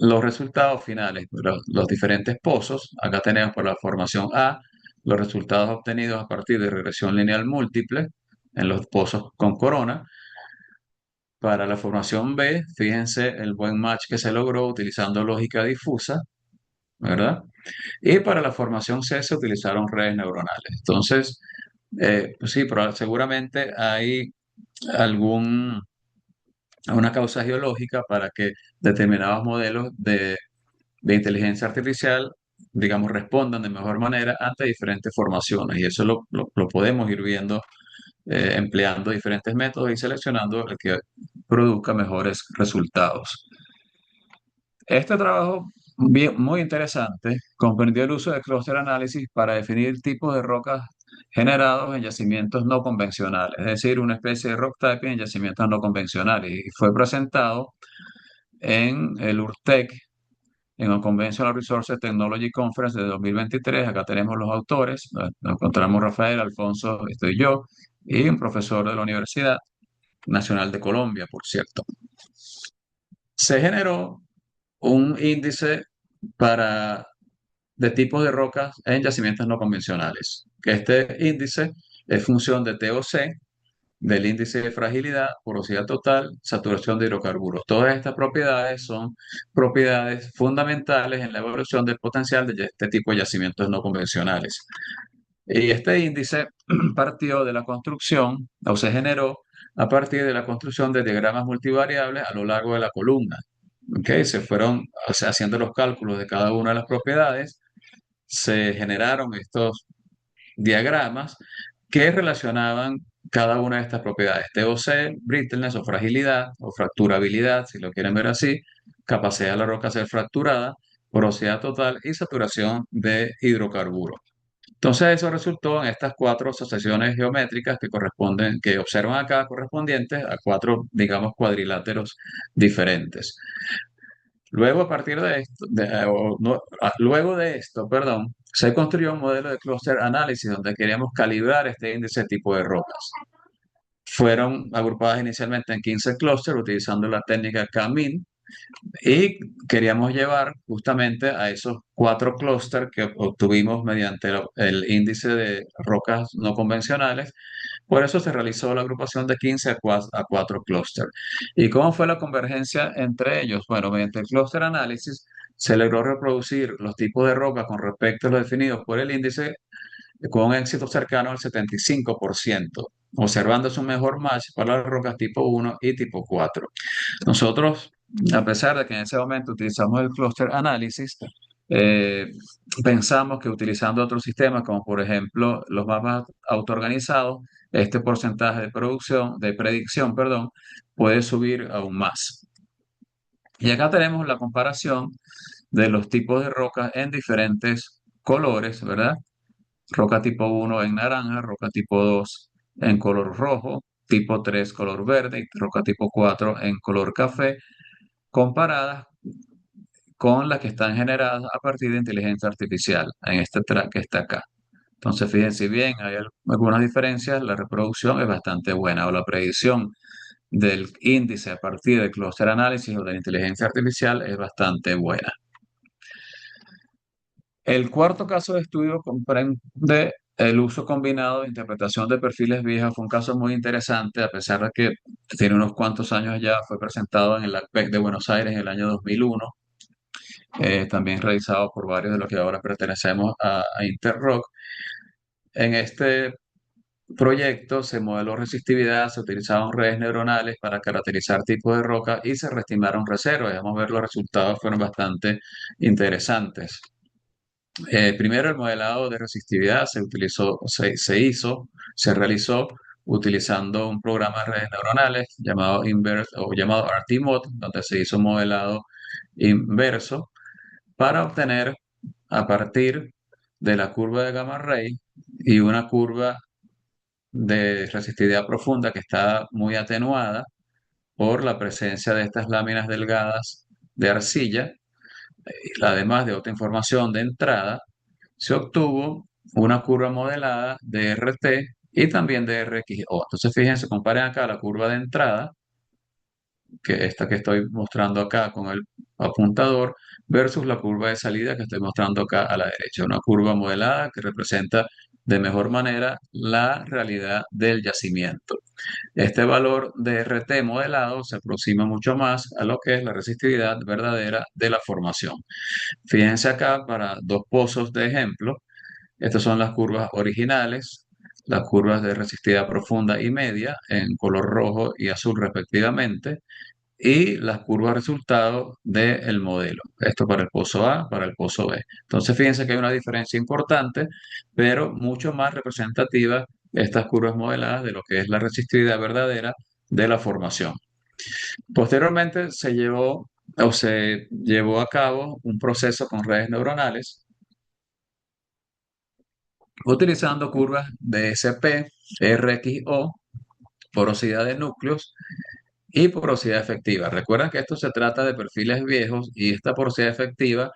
los resultados finales, los diferentes pozos. Acá tenemos por la formación A los resultados obtenidos a partir de regresión lineal múltiple en los pozos con corona. Para la formación B, fíjense el buen match que se logró utilizando lógica difusa, ¿verdad? Y para la formación C se utilizaron redes neuronales. Entonces, pues sí, pero seguramente hay algún, una causa geológica para que determinados modelos de inteligencia artificial, digamos, respondan de mejor manera ante diferentes formaciones. Y eso lo podemos ir viendo empleando diferentes métodos y seleccionando el que produzca mejores resultados. Este trabajo muy interesante comprendió el uso de cluster análisis para definir tipos de rocas generados en yacimientos no convencionales, es decir, una especie de rock typing en yacimientos no convencionales, y fue presentado en el URTEC, en el Conventional Resources Technology Conference de 2023. Acá tenemos los autores, nos encontramos Rafael, Alfonso, estoy yo, y un profesor de la Universidad Nacional de Colombia, por cierto. Se generó un índice para, de tipos de rocas en yacimientos no convencionales. Que este índice es función de TOC, del índice de fragilidad, porosidad total, saturación de hidrocarburos. Todas estas propiedades son propiedades fundamentales en la evaluación del potencial de este tipo de yacimientos no convencionales. Y este índice partió de la construcción, o se generó a partir de la construcción de diagramas multivariables a lo largo de la columna. ¿Ok? Se fueron, o sea, haciendo los cálculos de cada una de las propiedades, se generaron estos diagramas que relacionaban cada una de estas propiedades. TOC, brittleness o fragilidad o fracturabilidad, si lo quieren ver así, capacidad de la roca a ser fracturada, porosidad total y saturación de hidrocarburos. Entonces eso resultó en estas cuatro asociaciones geométricas que corresponden, que observan acá correspondientes a cuatro, digamos, cuadriláteros diferentes. Luego, a partir de esto, luego de esto, perdón, se construyó un modelo de cluster análisis donde queríamos calibrar este índice tipo de rocas. Fueron agrupadas inicialmente en 15 clústeres utilizando la técnica K-min y queríamos llevar justamente a esos cuatro clústeres que obtuvimos mediante el índice de rocas no convencionales. Por eso se realizó la agrupación de 15 a 4 clústeres. ¿Y cómo fue la convergencia entre ellos? Bueno, mediante el clúster análisis se logró reproducir los tipos de roca con respecto a lo definido por el índice con un éxito cercano al 75%, observándose un mejor match para las rocas tipo 1 y tipo 4. Nosotros, a pesar de que en ese momento utilizamos el cluster análisis, eh, pensamos que utilizando otros sistemas, como por ejemplo los mapas autoorganizados, este porcentaje de producción, de predicción, perdón, puede subir aún más. Y acá tenemos la comparación de los tipos de rocas en diferentes colores, ¿verdad? Roca tipo 1 en naranja, roca tipo 2 en color rojo, tipo 3 color verde y roca tipo 4 en color café, comparadas con las que están generadas a partir de inteligencia artificial en este track que está acá. Entonces, fíjense bien, hay algunas diferencias, la reproducción es bastante buena o la predicción del índice a partir del cluster análisis o de la inteligencia artificial es bastante buena. El cuarto caso de estudio comprende el uso combinado de interpretación de perfiles viejos. Fue un caso muy interesante, a pesar de que tiene unos cuantos años ya, fue presentado en el ACPEC de Buenos Aires en el año 2001, también realizado por varios de los que ahora pertenecemos a Interrock. En este proyecto se modeló resistividad, se utilizaron redes neuronales para caracterizar tipos de roca y se reestimaron reservas. Vamos a ver, los resultados fueron bastante interesantes. Primero, el modelado de resistividad se realizó utilizando un programa de redes neuronales llamado inverse o llamado RT-Mod, donde se hizo un modelado inverso para obtener a partir de la curva de gamma ray y una curva de resistividad profunda que está muy atenuada por la presencia de estas láminas delgadas de arcilla, además de otra información de entrada, se obtuvo una curva modelada de RT y también de RXO. Entonces, fíjense, comparen acá la curva de entrada, que esta que estoy mostrando acá con el apuntador, versus la curva de salida que estoy mostrando acá a la derecha. Una curva modelada que representa de mejor manera la realidad del yacimiento. Este valor de RT modelado se aproxima mucho más a lo que es la resistividad verdadera de la formación. Fíjense acá para dos pozos de ejemplo. Estas son las curvas originales, las curvas de resistividad profunda y media en color rojo y azul respectivamente, y las curvas resultado del modelo. Esto para el pozo A, para el pozo B. Entonces, fíjense que hay una diferencia importante, pero mucho más representativa estas curvas modeladas de lo que es la resistividad verdadera de la formación. Posteriormente se llevó a cabo un proceso con redes neuronales utilizando curvas de SP, RXO, porosidad de núcleos y porosidad efectiva. Recuerden que esto se trata de perfiles viejos y esta porosidad efectiva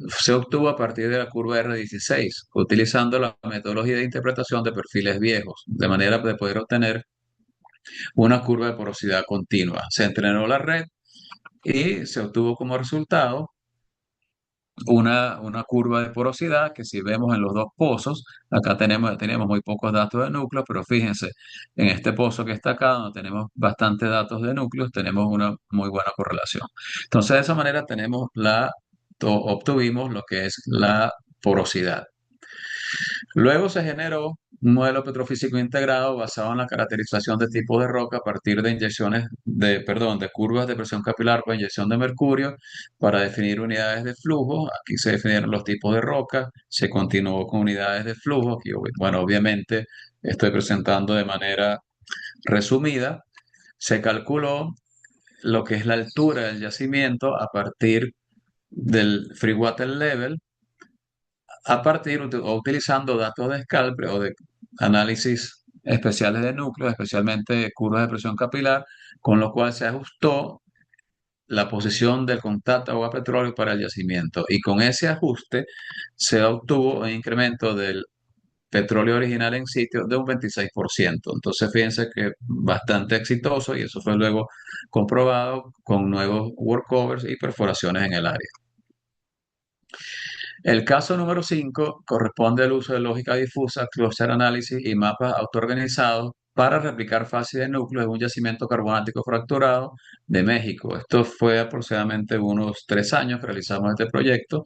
se obtuvo a partir de la curva R16, utilizando la metodología de interpretación de perfiles viejos, de manera de poder obtener una curva de porosidad continua. Se entrenó la red y se obtuvo como resultado una curva de porosidad que si vemos en los dos pozos, acá tenemos muy pocos datos de núcleos, pero fíjense, en este pozo que está acá, donde tenemos bastantes datos de núcleos, tenemos una muy buena correlación. Entonces, de esa manera obtuvimos lo que es la porosidad. Luego se generó un modelo petrofísico integrado basado en la caracterización de tipos de roca a partir de de curvas de presión capilar por inyección de mercurio para definir unidades de flujo. Aquí se definieron los tipos de roca, se continuó con unidades de flujo, que bueno, obviamente estoy presentando de manera resumida. Se calculó lo que es la altura del yacimiento a partir del free water level a partir o utilizando datos de Scalpre o de análisis especiales de núcleos, especialmente curvas de presión capilar, con lo cual se ajustó la posición del contacto agua-petróleo para el yacimiento. Y con ese ajuste se obtuvo un incremento del petróleo original en sitio de un 26%. Entonces, fíjense que bastante exitoso y eso fue luego comprobado con nuevos workovers y perforaciones en el área. El caso número 5 corresponde al uso de lógica difusa, cluster análisis y mapas autoorganizados para replicar fases de núcleo de un yacimiento carbonático fracturado de México. Esto fue aproximadamente unos 3 años que realizamos este proyecto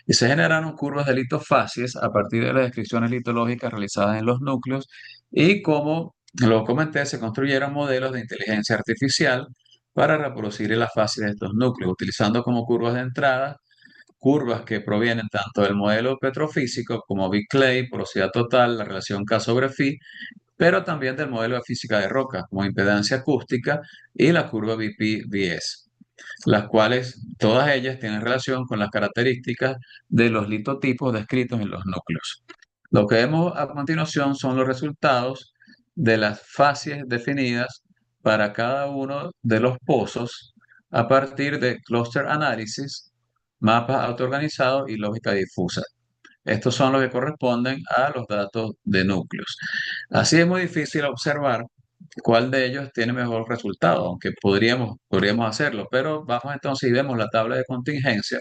y se generaron curvas de litofacies a partir de las descripciones litológicas realizadas en los núcleos y como lo comenté, se construyeron modelos de inteligencia artificial para reproducir las fases de estos núcleos, utilizando como curvas de entrada curvas que provienen tanto del modelo petrofísico como Big Clay, porosidad total, la relación K sobre phi, pero también del modelo de física de rocas como impedancia acústica y la curva BP-BS, las cuales todas ellas tienen relación con las características de los litotipos descritos en los núcleos. Lo que vemos a continuación son los resultados de las fases definidas para cada uno de los pozos a partir de cluster análisis, mapas autoorganizados y lógica difusa. Estos son los que corresponden a los datos de núcleos. Así es muy difícil observar cuál de ellos tiene mejor resultado, aunque podríamos hacerlo, pero vamos entonces y vemos la tabla de contingencia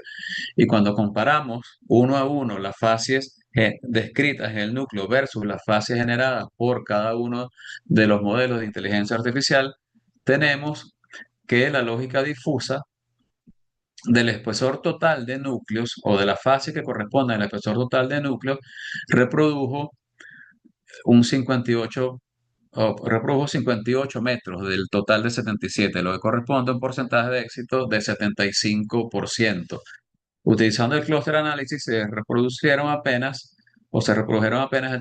y cuando comparamos uno a uno las fases descritas en el núcleo versus las fases generadas por cada uno de los modelos de inteligencia artificial, tenemos que la lógica difusa del espesor total de núcleos o de la fase que corresponde al espesor total de núcleos reprodujo un 58 reprodujo 58 metros del total de 77, lo que corresponde a un porcentaje de éxito de 75%. Utilizando el clúster análisis se reprodujeron apenas el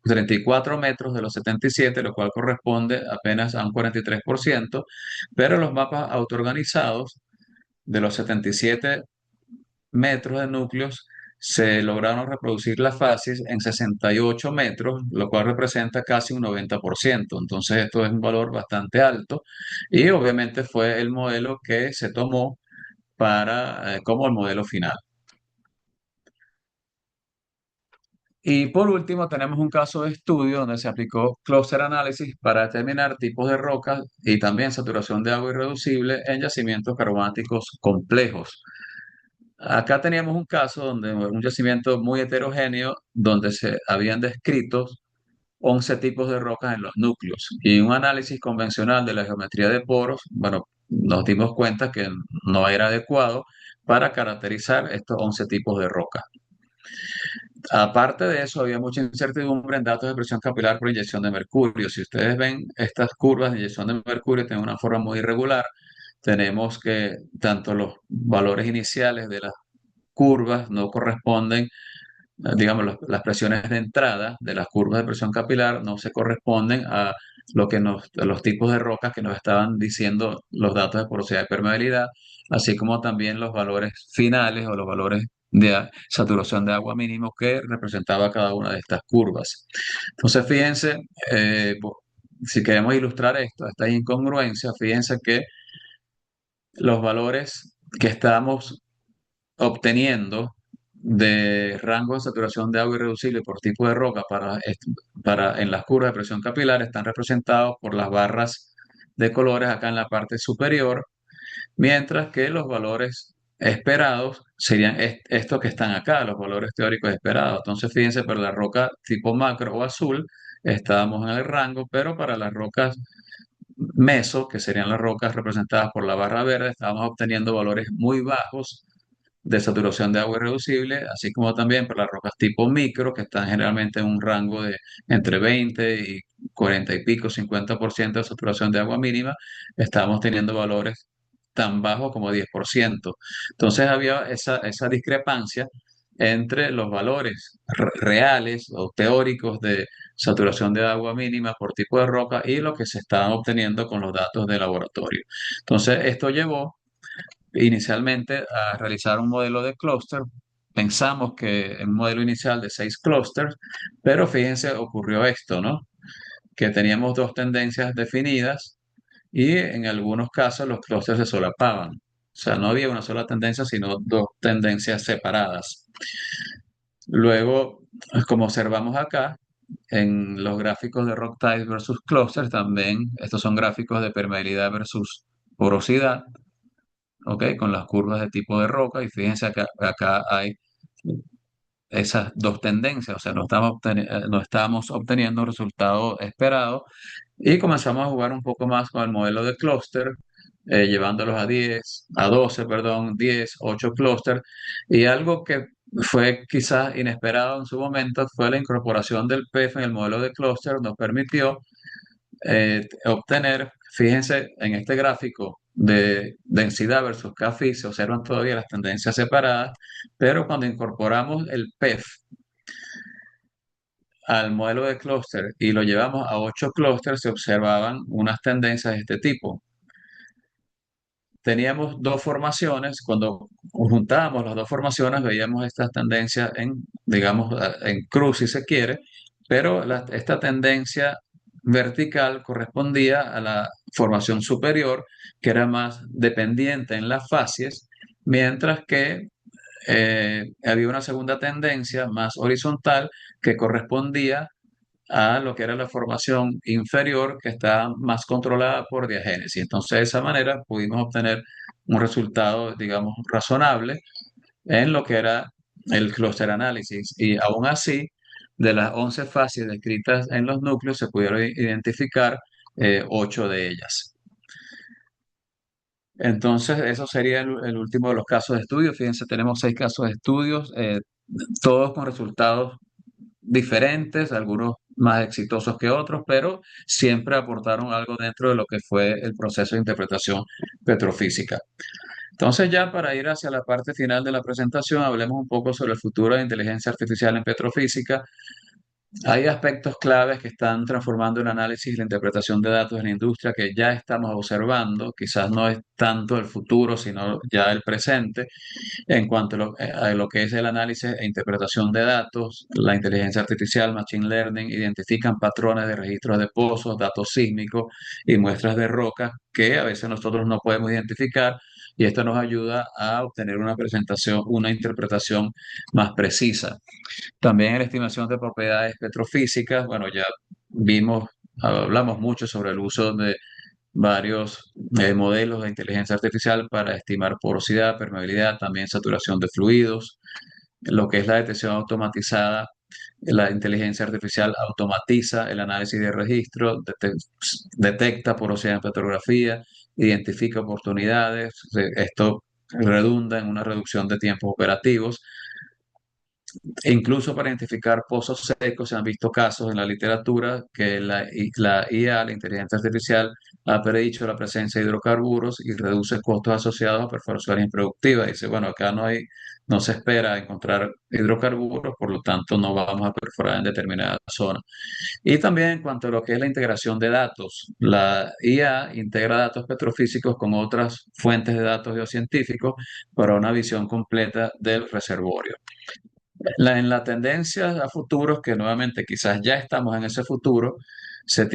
34 metros de los 77, lo cual corresponde apenas a un 43%, pero los mapas autoorganizados de los 77 metros de núcleos se lograron reproducir las fases en 68 metros, lo cual representa casi un 90%. Entonces, esto es un valor bastante alto y obviamente fue el modelo que se tomó como el modelo final. Y por último, tenemos un caso de estudio donde se aplicó cluster análisis para determinar tipos de rocas y también saturación de agua irreducible en yacimientos carbonáticos complejos. Acá teníamos un caso donde un yacimiento muy heterogéneo, donde se habían descrito 11 tipos de rocas en los núcleos y un análisis convencional de la geometría de poros, bueno, nos dimos cuenta que no era adecuado para caracterizar estos 11 tipos de rocas. Aparte de eso, había mucha incertidumbre en datos de presión capilar por inyección de mercurio. Si ustedes ven estas curvas de inyección de mercurio, tienen una forma muy irregular. Tenemos que tanto los valores iniciales de las curvas no corresponden, digamos, las presiones de entrada de las curvas de presión capilar no se corresponden a a los tipos de rocas que nos estaban diciendo los datos de porosidad y permeabilidad, así como también los valores finales o los valores de saturación de agua mínimo que representaba cada una de estas curvas. Entonces, fíjense, si queremos ilustrar esta incongruencia, fíjense que los valores que estamos obteniendo de rango de saturación de agua irreducible por tipo de roca en las curvas de presión capilar están representados por las barras de colores acá en la parte superior, mientras que los valores esperados serían estos que están acá, los valores teóricos esperados. Entonces, fíjense, para la roca tipo macro o azul, estábamos en el rango, pero para las rocas meso, que serían las rocas representadas por la barra verde, estábamos obteniendo valores muy bajos de saturación de agua irreducible, así como también para las rocas tipo micro, que están generalmente en un rango de entre 20 y 40 y pico, 50% de saturación de agua mínima, estamos teniendo valores tan bajos como 10%. Entonces había esa discrepancia entre los valores reales o teóricos de saturación de agua mínima por tipo de roca y lo que se estaban obteniendo con los datos de laboratorio. Entonces, esto llevó inicialmente a realizar un modelo de clúster. Pensamos que en un modelo inicial de 6 clústeres, pero fíjense, ocurrió esto, ¿no? Que teníamos dos tendencias definidas y en algunos casos los clústeres se solapaban. O sea, no había una sola tendencia, sino dos tendencias separadas. Luego, como observamos acá, en los gráficos de rock type versus clusters, también estos son gráficos de permeabilidad versus porosidad, ¿ok? Con las curvas de tipo de roca. Y fíjense acá hay esas dos tendencias, o sea, no estamos obteniendo un resultado esperado y comenzamos a jugar un poco más con el modelo de clúster, llevándolos a 10, a 12, perdón, 10, 8 clústeres. Y algo que fue quizás inesperado en su momento fue la incorporación del PEF en el modelo de clúster. Nos permitió obtener, fíjense en este gráfico de densidad versus CAFI, se observan todavía las tendencias separadas, pero cuando incorporamos el PEF al modelo de clúster y lo llevamos a 8 clústeres, se observaban unas tendencias de este tipo. Teníamos dos formaciones, cuando juntábamos las dos formaciones veíamos estas tendencias en, digamos, en cruz si se quiere, pero esta tendencia vertical correspondía a la formación superior, que era más dependiente en las facies, mientras que había una segunda tendencia más horizontal que correspondía a lo que era la formación inferior que está más controlada por diagénesis. Entonces, de esa manera pudimos obtener un resultado, digamos, razonable en lo que era el cluster análisis. Y aún así, de las 11 fases descritas en los núcleos, se pudieron identificar 8 de ellas. Entonces, eso sería el último de los casos de estudio. Fíjense, tenemos 6 casos de estudios, todos con resultados diferentes, algunos más exitosos que otros, pero siempre aportaron algo dentro de lo que fue el proceso de interpretación petrofísica. Entonces, ya para ir hacia la parte final de la presentación, hablemos un poco sobre el futuro de inteligencia artificial en petrofísica. Hay aspectos claves que están transformando el análisis y la interpretación de datos en la industria que ya estamos observando. Quizás no es tanto el futuro, sino ya el presente. En cuanto a lo que es el análisis e interpretación de datos, la inteligencia artificial, machine learning, identifican patrones de registros de pozos, datos sísmicos y muestras de roca que a veces nosotros no podemos identificar, y esto nos ayuda a obtener una presentación, una interpretación más precisa. También en la estimación de propiedades petrofísicas, bueno, ya vimos, hablamos mucho sobre el uso de varios modelos de inteligencia artificial para estimar porosidad, permeabilidad, también saturación de fluidos. Lo que es la detección automatizada, la inteligencia artificial automatiza el análisis de registro, detecta porosidad en petrografía, identifica oportunidades. Esto redunda en una reducción de tiempos operativos. E incluso para identificar pozos secos se han visto casos en la literatura que la IA, la inteligencia artificial, ha predicho la presencia de hidrocarburos y reduce costos asociados a perforaciones improductivas. Dice, bueno, acá no se espera encontrar hidrocarburos, por lo tanto no vamos a perforar en determinada zona. Y también en cuanto a lo que es la integración de datos, la IA integra datos petrofísicos con otras fuentes de datos geocientíficos para una visión completa del reservorio. En la tendencia a futuros, que nuevamente quizás ya estamos en ese futuro, se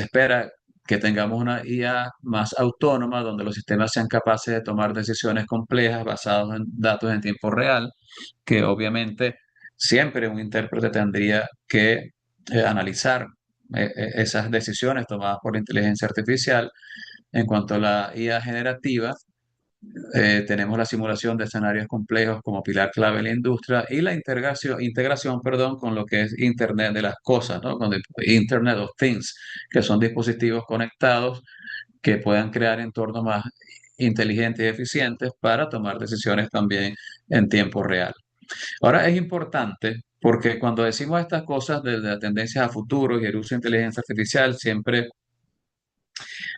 espera que tengamos una IA más autónoma, donde los sistemas sean capaces de tomar decisiones complejas basadas en datos en tiempo real, que obviamente siempre un intérprete tendría que analizar esas decisiones tomadas por la inteligencia artificial. En cuanto a la IA generativa, tenemos la simulación de escenarios complejos como pilar clave en la industria y la integración, perdón, con lo que es Internet de las cosas, ¿no? Con el Internet of Things, que son dispositivos conectados que puedan crear entornos más inteligentes y eficientes para tomar decisiones también en tiempo real. Ahora es importante porque cuando decimos estas cosas de las tendencias a futuro y el uso de inteligencia artificial, siempre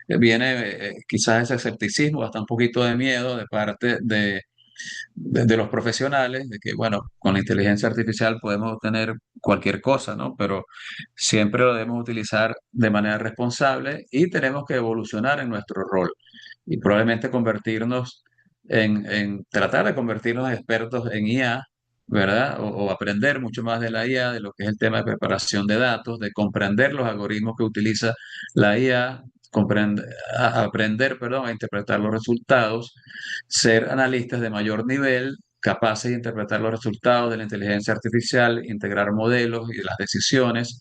viene quizás ese escepticismo, hasta un poquito de miedo de parte de los profesionales, de que, bueno, con la inteligencia artificial podemos obtener cualquier cosa, ¿no? Pero siempre lo debemos utilizar de manera responsable y tenemos que evolucionar en nuestro rol y probablemente convertirnos en tratar de convertirnos en expertos en IA, ¿verdad? O aprender mucho más de la IA, de lo que es el tema de preparación de datos, de comprender los algoritmos que utiliza la IA, aprender, perdón, a interpretar los resultados, ser analistas de mayor nivel, capaces de interpretar los resultados de la inteligencia artificial, integrar modelos y las decisiones,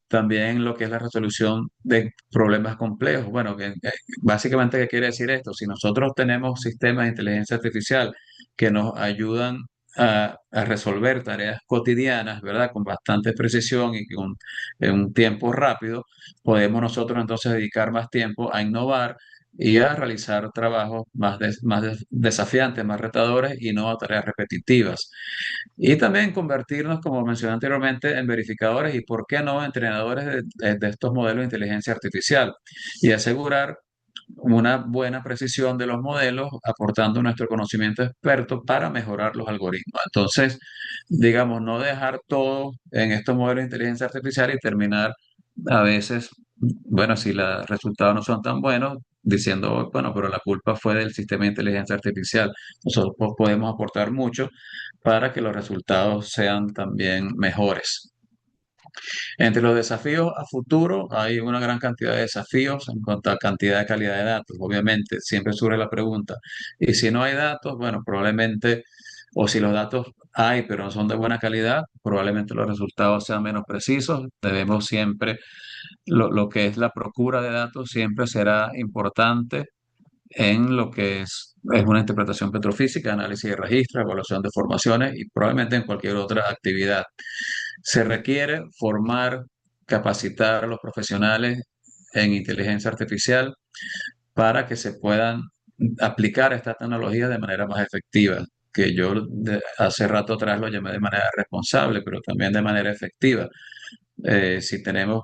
también lo que es la resolución de problemas complejos. Bueno, básicamente, ¿qué quiere decir esto? Si nosotros tenemos sistemas de inteligencia artificial que nos ayudan a resolver tareas cotidianas, ¿verdad? Con bastante precisión y en un tiempo rápido, podemos nosotros entonces dedicar más tiempo a innovar y a realizar trabajos desafiantes, más retadores y no a tareas repetitivas. Y también convertirnos, como mencioné anteriormente, en verificadores y, ¿por qué no?, entrenadores de estos modelos de inteligencia artificial y asegurar una buena precisión de los modelos, aportando nuestro conocimiento experto para mejorar los algoritmos. Entonces, digamos, no dejar todo en estos modelos de inteligencia artificial y terminar a veces, bueno, si los resultados no son tan buenos, diciendo, bueno, pero la culpa fue del sistema de inteligencia artificial. Nosotros podemos aportar mucho para que los resultados sean también mejores. Entre los desafíos a futuro hay una gran cantidad de desafíos en cuanto a cantidad de calidad de datos. Obviamente, siempre surge la pregunta, ¿y si no hay datos? Bueno, probablemente, o si los datos hay, pero no son de buena calidad, probablemente los resultados sean menos precisos. Debemos siempre, lo que es la procura de datos, siempre será importante en lo que es una interpretación petrofísica, análisis de registros, evaluación de formaciones y probablemente en cualquier otra actividad. Se requiere formar, capacitar a los profesionales en inteligencia artificial para que se puedan aplicar esta tecnología de manera más efectiva, que yo hace rato atrás lo llamé de manera responsable, pero también de manera efectiva. Si tenemos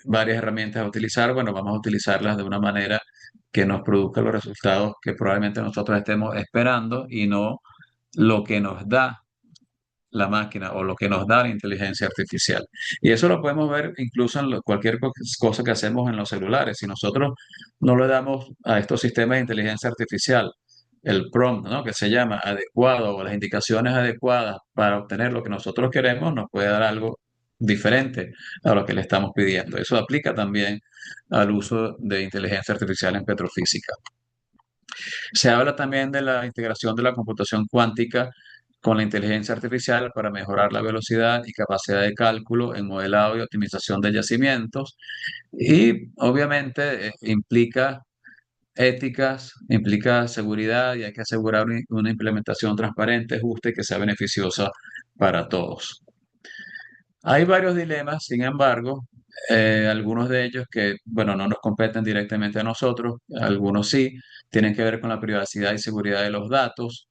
varias herramientas a utilizar, bueno, vamos a utilizarlas de una manera que nos produzca los resultados que probablemente nosotros estemos esperando y no lo que nos da la máquina o lo que nos da la inteligencia artificial. Y eso lo podemos ver incluso en cualquier cosa que hacemos en los celulares. Si nosotros no le damos a estos sistemas de inteligencia artificial el prompt, ¿no?, que se llama adecuado, o las indicaciones adecuadas para obtener lo que nosotros queremos, nos puede dar algo diferente a lo que le estamos pidiendo. Eso aplica también al uso de inteligencia artificial en petrofísica. Se habla también de la integración de la computación cuántica con la inteligencia artificial para mejorar la velocidad y capacidad de cálculo en modelado y optimización de yacimientos. Y obviamente implica éticas, implica seguridad y hay que asegurar una implementación transparente, justa y que sea beneficiosa para todos. Hay varios dilemas, sin embargo, algunos de ellos que, bueno, no nos competen directamente a nosotros, algunos sí, tienen que ver con la privacidad y seguridad de los datos,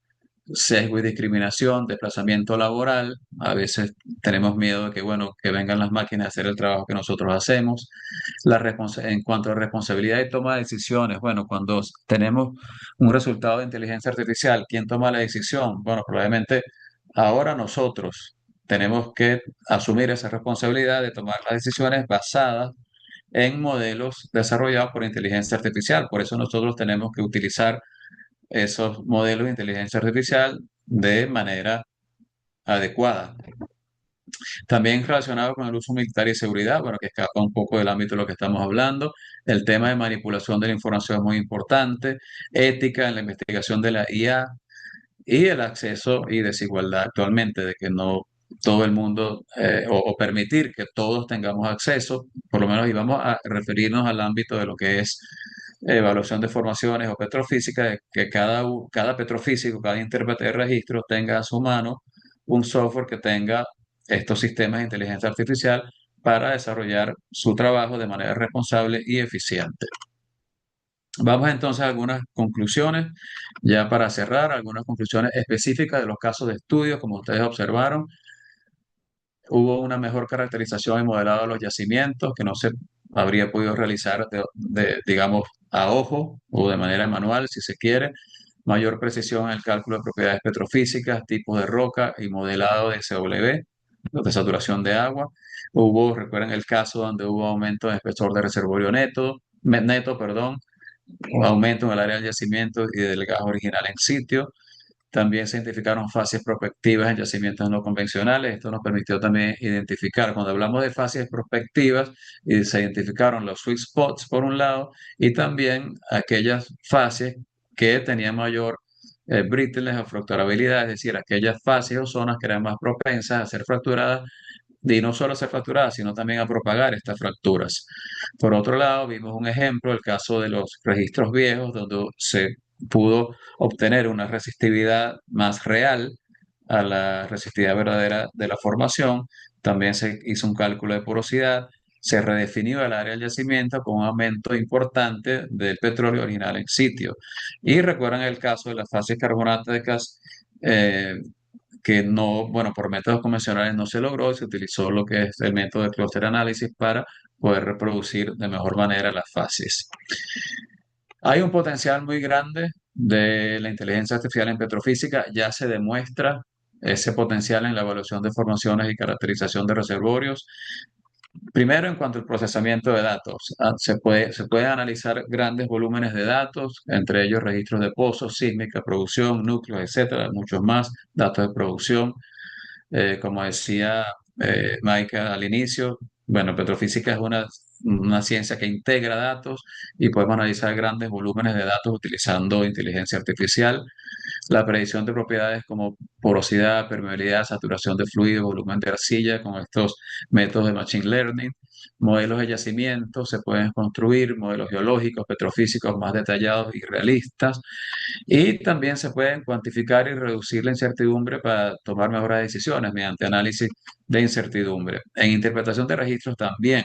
sesgo y discriminación, desplazamiento laboral. A veces tenemos miedo de que, bueno, que vengan las máquinas a hacer el trabajo que nosotros hacemos. En cuanto a responsabilidad y toma de decisiones, bueno, cuando tenemos un resultado de inteligencia artificial, ¿quién toma la decisión? Bueno, probablemente ahora nosotros tenemos que asumir esa responsabilidad de tomar las decisiones basadas en modelos desarrollados por inteligencia artificial. Por eso nosotros tenemos que utilizar esos modelos de inteligencia artificial de manera adecuada. También relacionado con el uso militar y seguridad, bueno, que escapa un poco del ámbito de lo que estamos hablando. El tema de manipulación de la información es muy importante. Ética en la investigación de la IA y el acceso y desigualdad actualmente, de que no todo el mundo, o permitir que todos tengamos acceso, por lo menos, y vamos a referirnos al ámbito de lo que es evaluación de formaciones o petrofísica, de que cada petrofísico, cada intérprete de registro tenga a su mano un software que tenga estos sistemas de inteligencia artificial para desarrollar su trabajo de manera responsable y eficiente. Vamos entonces a algunas conclusiones, ya para cerrar, algunas conclusiones específicas de los casos de estudio, como ustedes observaron. Hubo una mejor caracterización y modelado de los yacimientos que no se habría podido realizar, digamos, a ojo o de manera manual, si se quiere. Mayor precisión en el cálculo de propiedades petrofísicas, tipos de roca y modelado de SW, de saturación de agua. Recuerden el caso donde hubo aumento en espesor de reservorio neto, perdón, un aumento en el área del yacimiento y del gas original en sitio. También se identificaron fases prospectivas en yacimientos no convencionales. Esto nos permitió también identificar, cuando hablamos de fases prospectivas, y se identificaron los sweet spots por un lado y también aquellas fases que tenían mayor brittleness o fracturabilidad, es decir, aquellas fases o zonas que eran más propensas a ser fracturadas y no solo a ser fracturadas, sino también a propagar estas fracturas. Por otro lado, vimos un ejemplo, el caso de los registros viejos, donde se pudo obtener una resistividad más real a la resistividad verdadera de la formación. También se hizo un cálculo de porosidad, se redefinió el área del yacimiento con un aumento importante del petróleo original en sitio. Y recuerdan el caso de las fases carbonáticas, que no, bueno, por métodos convencionales no se logró, se utilizó lo que es el método de cluster análisis para poder reproducir de mejor manera las fases. Hay un potencial muy grande de la inteligencia artificial en petrofísica, ya se demuestra ese potencial en la evaluación de formaciones y caracterización de reservorios. Primero, en cuanto al procesamiento de datos, se puede analizar grandes volúmenes de datos, entre ellos registros de pozos, sísmica, producción, núcleos, etcétera, muchos más, datos de producción. Como decía Maika al inicio, bueno, petrofísica es una ciencia que integra datos y podemos analizar grandes volúmenes de datos utilizando inteligencia artificial. La predicción de propiedades como porosidad, permeabilidad, saturación de fluido, volumen de arcilla con estos métodos de machine learning. Modelos de yacimiento, se pueden construir modelos geológicos, petrofísicos más detallados y realistas. Y también se pueden cuantificar y reducir la incertidumbre para tomar mejores decisiones mediante análisis de incertidumbre. En interpretación de registros también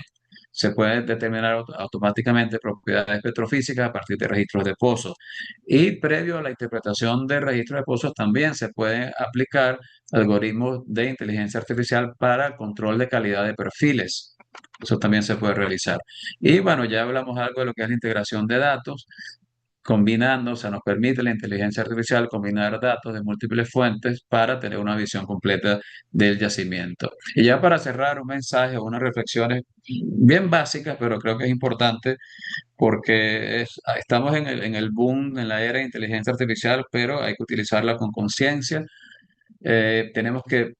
se pueden determinar automáticamente propiedades petrofísicas a partir de registros de pozos. Y previo a la interpretación de registros de pozos también se pueden aplicar algoritmos de inteligencia artificial para control de calidad de perfiles. Eso también se puede realizar. Y bueno, ya hablamos algo de lo que es la integración de datos combinando, o sea, nos permite la inteligencia artificial combinar datos de múltiples fuentes para tener una visión completa del yacimiento. Y ya para cerrar, un mensaje o unas reflexiones bien básicas, pero creo que es importante porque estamos en el boom, en la era de inteligencia artificial, pero hay que utilizarla con conciencia. Tenemos que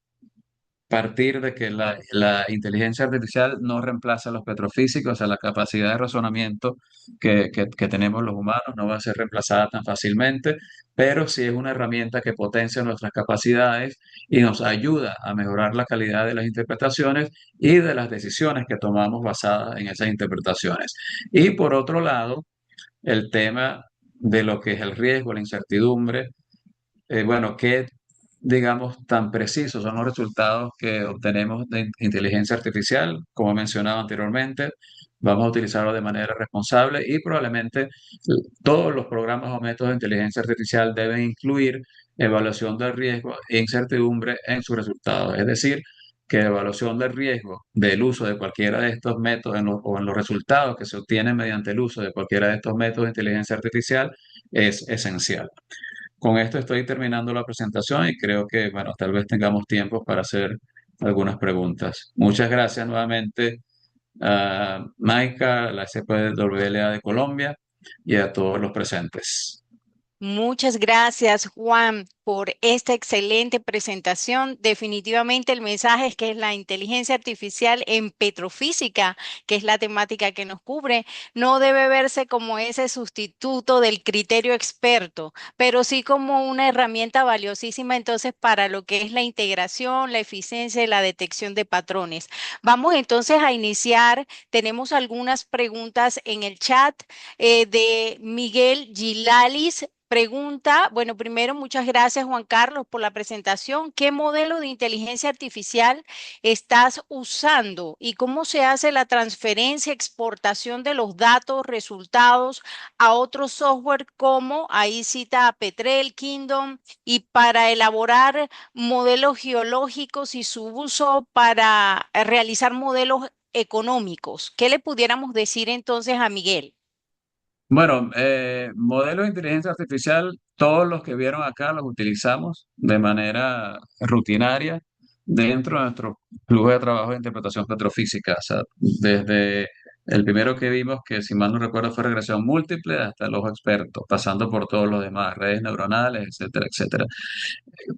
partir de que la inteligencia artificial no reemplaza a los petrofísicos, o sea, la capacidad de razonamiento que tenemos los humanos no va a ser reemplazada tan fácilmente, pero sí es una herramienta que potencia nuestras capacidades y nos ayuda a mejorar la calidad de las interpretaciones y de las decisiones que tomamos basadas en esas interpretaciones. Y por otro lado, el tema de lo que es el riesgo, la incertidumbre, bueno, ¿qué, digamos, tan precisos son los resultados que obtenemos de inteligencia artificial? Como he mencionado anteriormente, vamos a utilizarlo de manera responsable y probablemente todos los programas o métodos de inteligencia artificial deben incluir evaluación del riesgo e incertidumbre en sus resultados. Es decir, que la evaluación del riesgo del uso de cualquiera de estos métodos o en los resultados que se obtienen mediante el uso de cualquiera de estos métodos de inteligencia artificial es esencial. Con esto estoy terminando la presentación y creo que, bueno, tal vez tengamos tiempo para hacer algunas preguntas. Muchas gracias nuevamente a Maika, a la SPWLA de Colombia y a todos los presentes. Muchas gracias, Juan, por esta excelente presentación. Definitivamente el mensaje es que la inteligencia artificial en petrofísica, que es la temática que nos cubre, no debe verse como ese sustituto del criterio experto, pero sí como una herramienta valiosísima entonces para lo que es la integración, la eficiencia y la detección de patrones. Vamos entonces a iniciar. Tenemos algunas preguntas en el chat de Miguel Gilalis. Pregunta, bueno, primero muchas gracias gracias Juan Carlos por la presentación. ¿Qué modelo de inteligencia artificial estás usando y cómo se hace la transferencia, exportación de los datos, resultados a otro software como, ahí cita a Petrel, Kingdom, y para elaborar modelos geológicos y su uso para realizar modelos económicos? ¿Qué le pudiéramos decir entonces a Miguel? Bueno, modelos de inteligencia artificial, todos los que vieron acá los utilizamos de manera rutinaria dentro de nuestro flujo de trabajo de interpretación petrofísica. O sea, desde el primero que vimos, que si mal no recuerdo fue regresión múltiple, hasta el ojo experto, pasando por todos los demás, redes neuronales, etcétera, etcétera.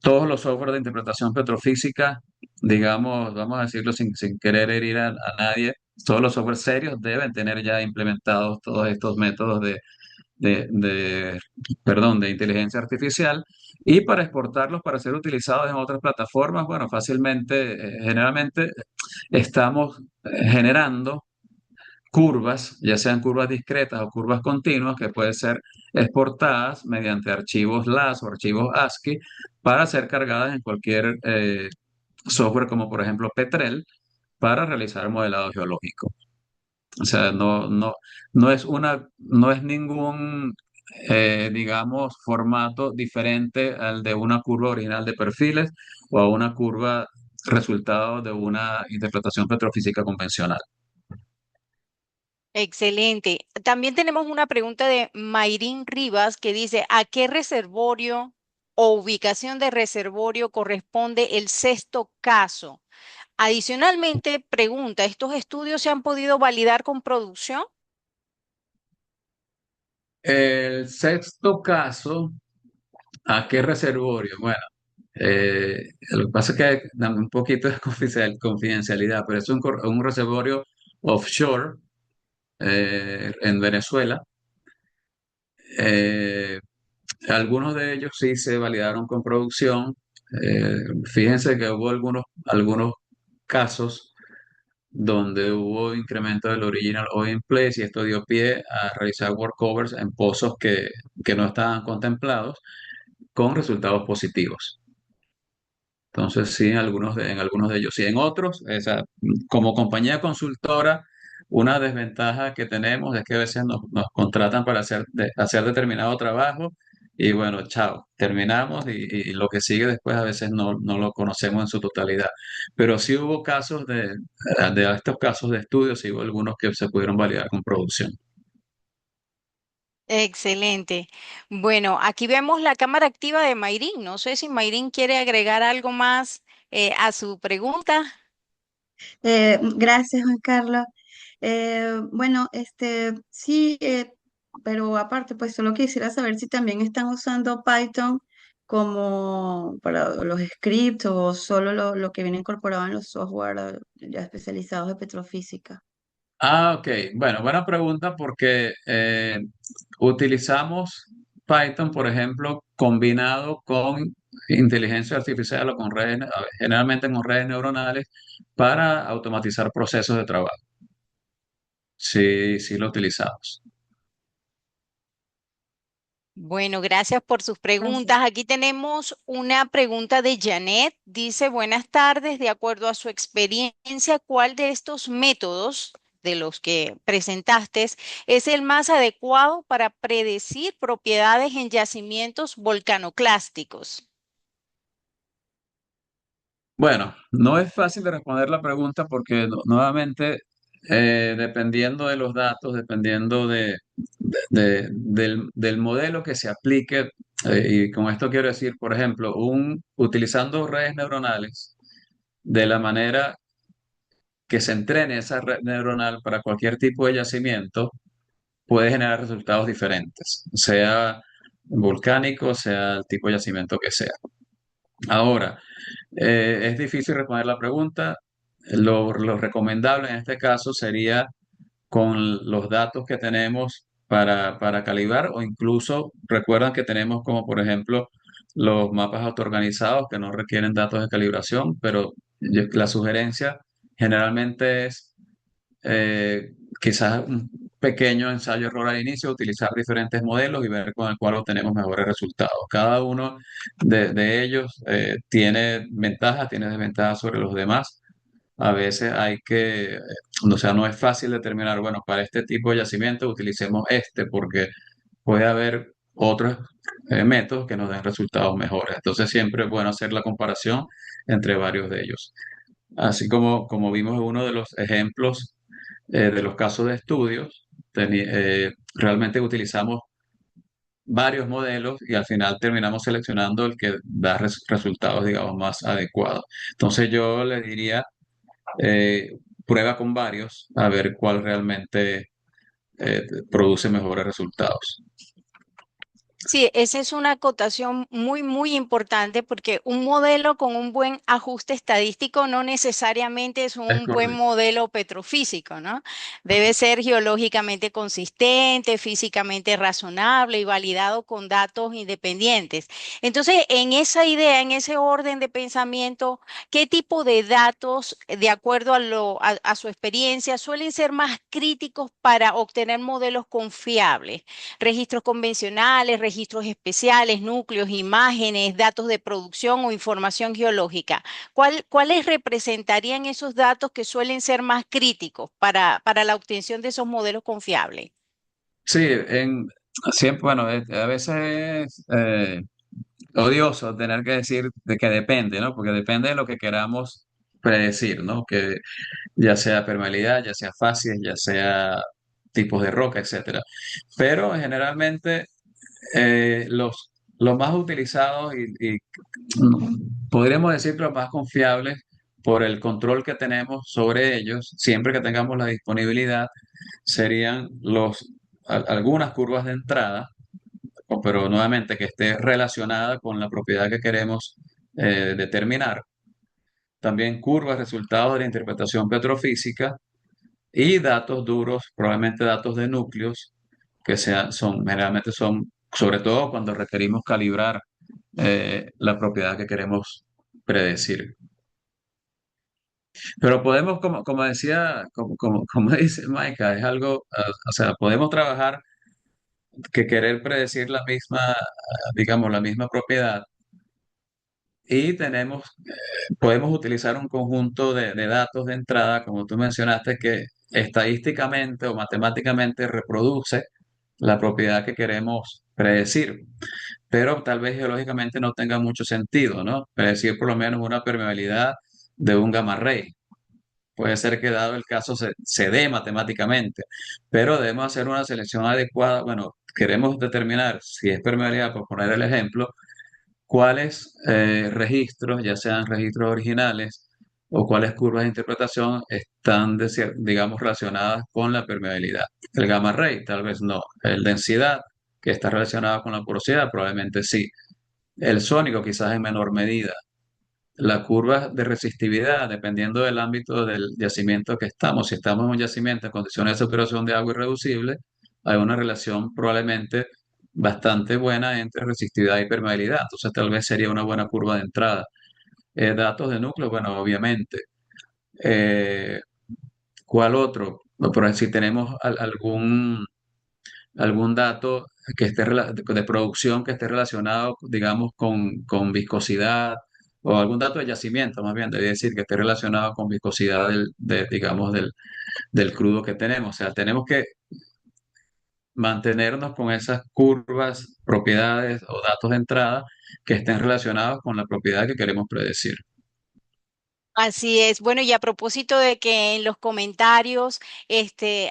Todos los softwares de interpretación petrofísica, digamos, vamos a decirlo sin querer herir a nadie, todos los softwares serios deben tener ya implementados todos estos métodos de, de, perdón, de inteligencia artificial y para exportarlos para ser utilizados en otras plataformas, bueno, fácilmente, generalmente estamos generando curvas, ya sean curvas discretas o curvas continuas, que pueden ser exportadas mediante archivos LAS o archivos ASCII para ser cargadas en cualquier software como por ejemplo Petrel para realizar modelado geológico. O sea, no es ningún, digamos, formato diferente al de una curva original de perfiles o a una curva resultado de una interpretación petrofísica convencional. Excelente. También tenemos una pregunta de Mayrín Rivas que dice, ¿a qué reservorio o ubicación de reservorio corresponde el sexto caso? Adicionalmente, pregunta, ¿estos estudios se han podido validar con producción? El sexto caso, ¿a qué reservorio? Bueno, lo que pasa es que hay un poquito de confidencialidad, pero es un reservorio offshore en Venezuela. Eh, Algunos de ellos sí se validaron con producción. Fíjense que hubo algunos casos donde hubo incremento del original oil in place y esto dio pie a realizar workovers en pozos que no estaban contemplados con resultados positivos. Entonces, sí, en algunos de ellos, sí, en otros, o sea, como compañía consultora, una desventaja que tenemos es que a veces nos contratan para hacer determinado trabajo y bueno, chao, terminamos y lo que sigue después a veces no lo conocemos en su totalidad. Pero sí hubo casos de estos casos de estudios, sí hubo algunos que se pudieron validar con producción. Excelente. Bueno, aquí vemos la cámara activa de Mayrín. No sé si Mayrín quiere agregar algo más a su pregunta. Gracias, Juan Carlos. Bueno, sí, pero aparte, pues solo quisiera saber si también están usando Python como para los scripts o solo lo que viene incorporado en los software ya especializados de petrofísica. Ah, ok. Bueno, buena pregunta porque utilizamos Python, por ejemplo, combinado con inteligencia artificial o con generalmente con redes neuronales para automatizar procesos de trabajo. Sí, sí lo utilizamos. Bueno, gracias por sus preguntas. Gracias. Aquí tenemos una pregunta de Janet. Dice, buenas tardes, de acuerdo a su experiencia, ¿cuál de estos métodos de los que presentaste es el más adecuado para predecir propiedades en yacimientos volcanoclásticos? Bueno, no es fácil de responder la pregunta porque nuevamente, dependiendo de los datos, dependiendo del modelo que se aplique, y con esto quiero decir, por ejemplo, utilizando redes neuronales de la manera que se entrene esa red neuronal para cualquier tipo de yacimiento, puede generar resultados diferentes, sea volcánico, sea el tipo de yacimiento que sea. Ahora, es difícil responder la pregunta. Lo recomendable en este caso sería con los datos que tenemos para calibrar o incluso recuerdan que tenemos como por ejemplo los mapas autoorganizados que no requieren datos de calibración, pero la sugerencia generalmente es quizás pequeño ensayo-error al inicio, utilizar diferentes modelos y ver con el cual obtenemos mejores resultados. Cada uno de ellos tiene ventajas, tiene desventajas sobre los demás. A veces hay que, o sea, no es fácil determinar, bueno, para este tipo de yacimiento utilicemos este, porque puede haber otros métodos que nos den resultados mejores. Entonces siempre es bueno hacer la comparación entre varios de ellos. Así como vimos en uno de los ejemplos de los casos de estudios, realmente utilizamos varios modelos y al final terminamos seleccionando el que da resultados, digamos, más adecuados. Entonces yo le diría, eh, prueba con varios a ver cuál realmente produce mejores resultados. Sí, esa es una acotación muy, muy importante porque un modelo con un buen ajuste estadístico no necesariamente es Es un buen correcto. modelo petrofísico, ¿no? Debe ser geológicamente consistente, físicamente razonable y validado con datos independientes. Entonces, en esa idea, en ese orden de pensamiento, ¿qué tipo de datos, de acuerdo a su experiencia, suelen ser más críticos para obtener modelos confiables? Registros convencionales, registros especiales, núcleos, imágenes, datos de producción o información geológica. ¿Cuáles representarían esos datos que suelen ser más críticos para la obtención de esos modelos confiables? Sí, siempre, bueno, a veces es odioso tener que decir de que depende, ¿no? Porque depende de lo que queramos predecir, ¿no? Que ya sea permeabilidad, ya sea facies, ya sea tipos de roca, etcétera. Pero generalmente los más utilizados y podríamos decir que los más confiables por el control que tenemos sobre ellos, siempre que tengamos la disponibilidad, serían algunas curvas de entrada, pero nuevamente que esté relacionada con la propiedad que queremos determinar. También curvas resultados de la interpretación petrofísica y datos duros, probablemente datos de núcleos, que generalmente son, sobre todo cuando requerimos calibrar la propiedad que queremos predecir. Pero podemos, como decía, como dice Maika, es algo, o sea, podemos trabajar que querer predecir la misma, digamos, la misma propiedad y podemos utilizar un conjunto de datos de entrada, como tú mencionaste, que estadísticamente o matemáticamente reproduce la propiedad que queremos predecir, pero tal vez geológicamente no tenga mucho sentido, ¿no? Predecir por lo menos una permeabilidad de un gamma ray. Puede ser que dado el caso se dé matemáticamente, pero debemos hacer una selección adecuada. Bueno, queremos determinar si es permeabilidad, por poner el ejemplo, cuáles registros, ya sean registros originales o cuáles curvas de interpretación están, digamos, relacionadas con la permeabilidad. El gamma ray, tal vez no. El densidad, que está relacionada con la porosidad, probablemente sí. El sónico, quizás en menor medida. La curva de resistividad, dependiendo del ámbito del yacimiento que estamos. Si estamos en un yacimiento en condiciones de saturación de agua irreducible, hay una relación probablemente bastante buena entre resistividad y permeabilidad. Entonces, tal vez sería una buena curva de entrada. Datos de núcleo, bueno, obviamente. Eh, ¿Cuál otro? No, por ahí, si tenemos algún dato de producción que esté relacionado, digamos, con viscosidad o algún dato de yacimiento, más bien, debería decir que esté relacionado con viscosidad digamos, del crudo que tenemos. O sea, tenemos que mantenernos con esas curvas, propiedades o datos de entrada que estén relacionados con la propiedad que queremos predecir. Así es. Bueno, y a propósito de que en los comentarios,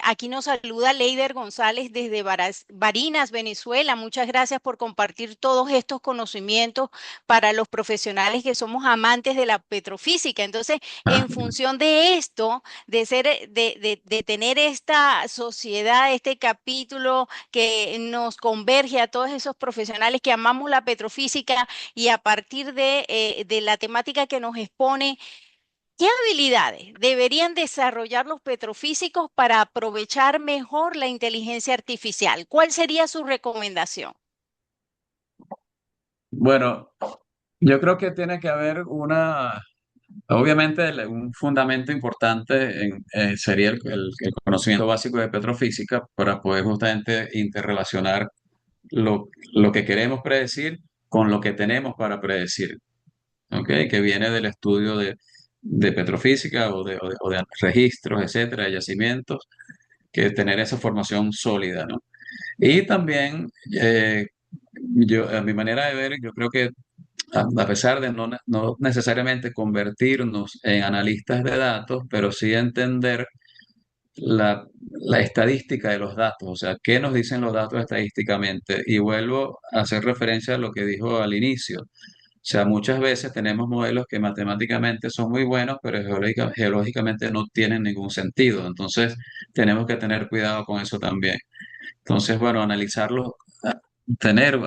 aquí nos saluda Leider González desde Barinas, Venezuela. Muchas gracias por compartir todos estos conocimientos para los profesionales que somos amantes de la petrofísica. Entonces, Ah, en función de esto, de ser, de tener esta sociedad, este capítulo que nos converge a todos esos profesionales que amamos la petrofísica y a partir de la temática que nos expone. ¿Qué habilidades deberían desarrollar los petrofísicos para aprovechar mejor la inteligencia artificial? ¿Cuál sería su recomendación? bueno, yo creo que tiene que haber obviamente un fundamento importante sería el conocimiento conocimiento básico de petrofísica para poder justamente interrelacionar lo que queremos predecir con lo que tenemos para predecir, ¿ok? Que viene del estudio de petrofísica o de registros, etcétera, de yacimientos, que tener esa formación sólida, ¿no? Y también, a mi manera de ver, yo creo que a pesar de no necesariamente convertirnos en analistas de datos, pero sí entender la estadística de los datos, o sea, qué nos dicen los datos estadísticamente. Y vuelvo a hacer referencia a lo que dijo al inicio. O sea, muchas veces tenemos modelos que matemáticamente son muy buenos, pero geológicamente no tienen ningún sentido. Entonces, tenemos que tener cuidado con eso también. Entonces, bueno, analizarlo, tener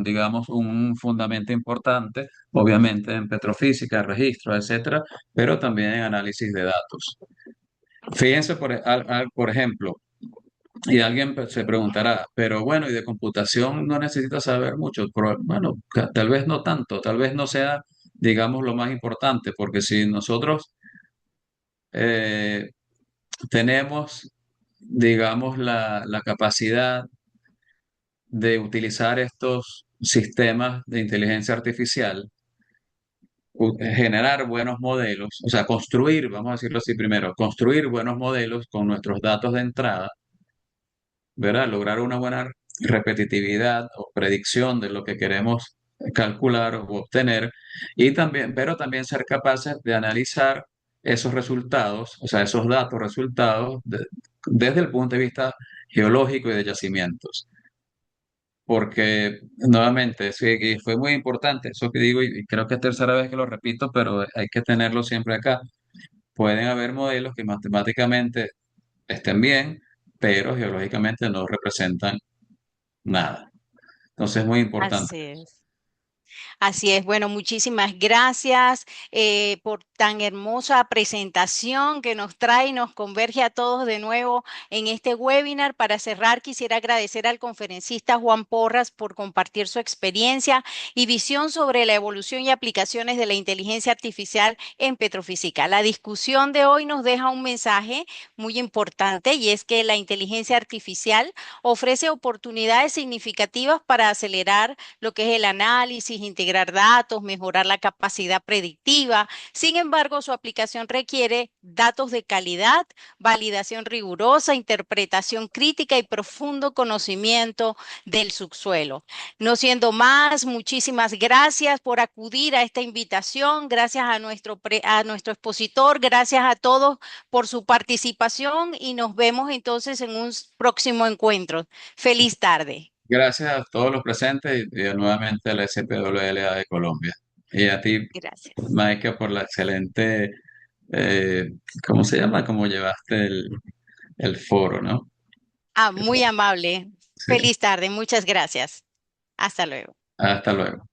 digamos, un fundamento importante, obviamente en petrofísica, registro, etcétera, pero también en análisis de datos. Fíjense, por ejemplo, y alguien se preguntará, pero bueno, y de computación no necesitas saber mucho. Bueno, tal vez no tanto, tal vez no sea, digamos, lo más importante, porque si nosotros eh, tenemos, digamos, la capacidad de utilizar estos sistemas de inteligencia artificial, generar buenos modelos, o sea, construir, vamos a decirlo así primero, construir buenos modelos con nuestros datos de entrada, ¿verdad? Lograr una buena repetitividad o predicción de lo que queremos calcular o obtener, y también, pero también ser capaces de analizar esos resultados, o sea, esos datos resultados desde el punto de vista geológico y de yacimientos. Porque nuevamente, sí, que fue muy importante eso que digo, y creo que es tercera vez que lo repito, pero hay que tenerlo siempre acá. Pueden haber modelos que matemáticamente estén bien, pero geológicamente no representan nada. Entonces es muy importante. Así es. Así es, bueno, muchísimas gracias por tan hermosa presentación que nos trae y nos converge a todos de nuevo en este webinar. Para cerrar, quisiera agradecer al conferencista Juan Porras por compartir su experiencia y visión sobre la evolución y aplicaciones de la inteligencia artificial en petrofísica. La discusión de hoy nos deja un mensaje muy importante y es que la inteligencia artificial ofrece oportunidades significativas para acelerar lo que es el análisis, integrar datos, mejorar la capacidad predictiva. Sin embargo, su aplicación requiere datos de calidad, validación rigurosa, interpretación crítica y profundo conocimiento del subsuelo. No siendo más, muchísimas gracias por acudir a esta invitación, gracias a nuestro expositor, gracias a todos por su participación y nos vemos entonces en un próximo encuentro. Feliz tarde. Gracias a todos los presentes y nuevamente a la SPWLA de Colombia. Y a ti, Gracias. Maika, por la excelente, eh, ¿cómo se llama? Cómo llevaste el foro, ¿no? Ah, muy amable. Sí. Feliz tarde. Muchas gracias. Hasta luego. Hasta luego.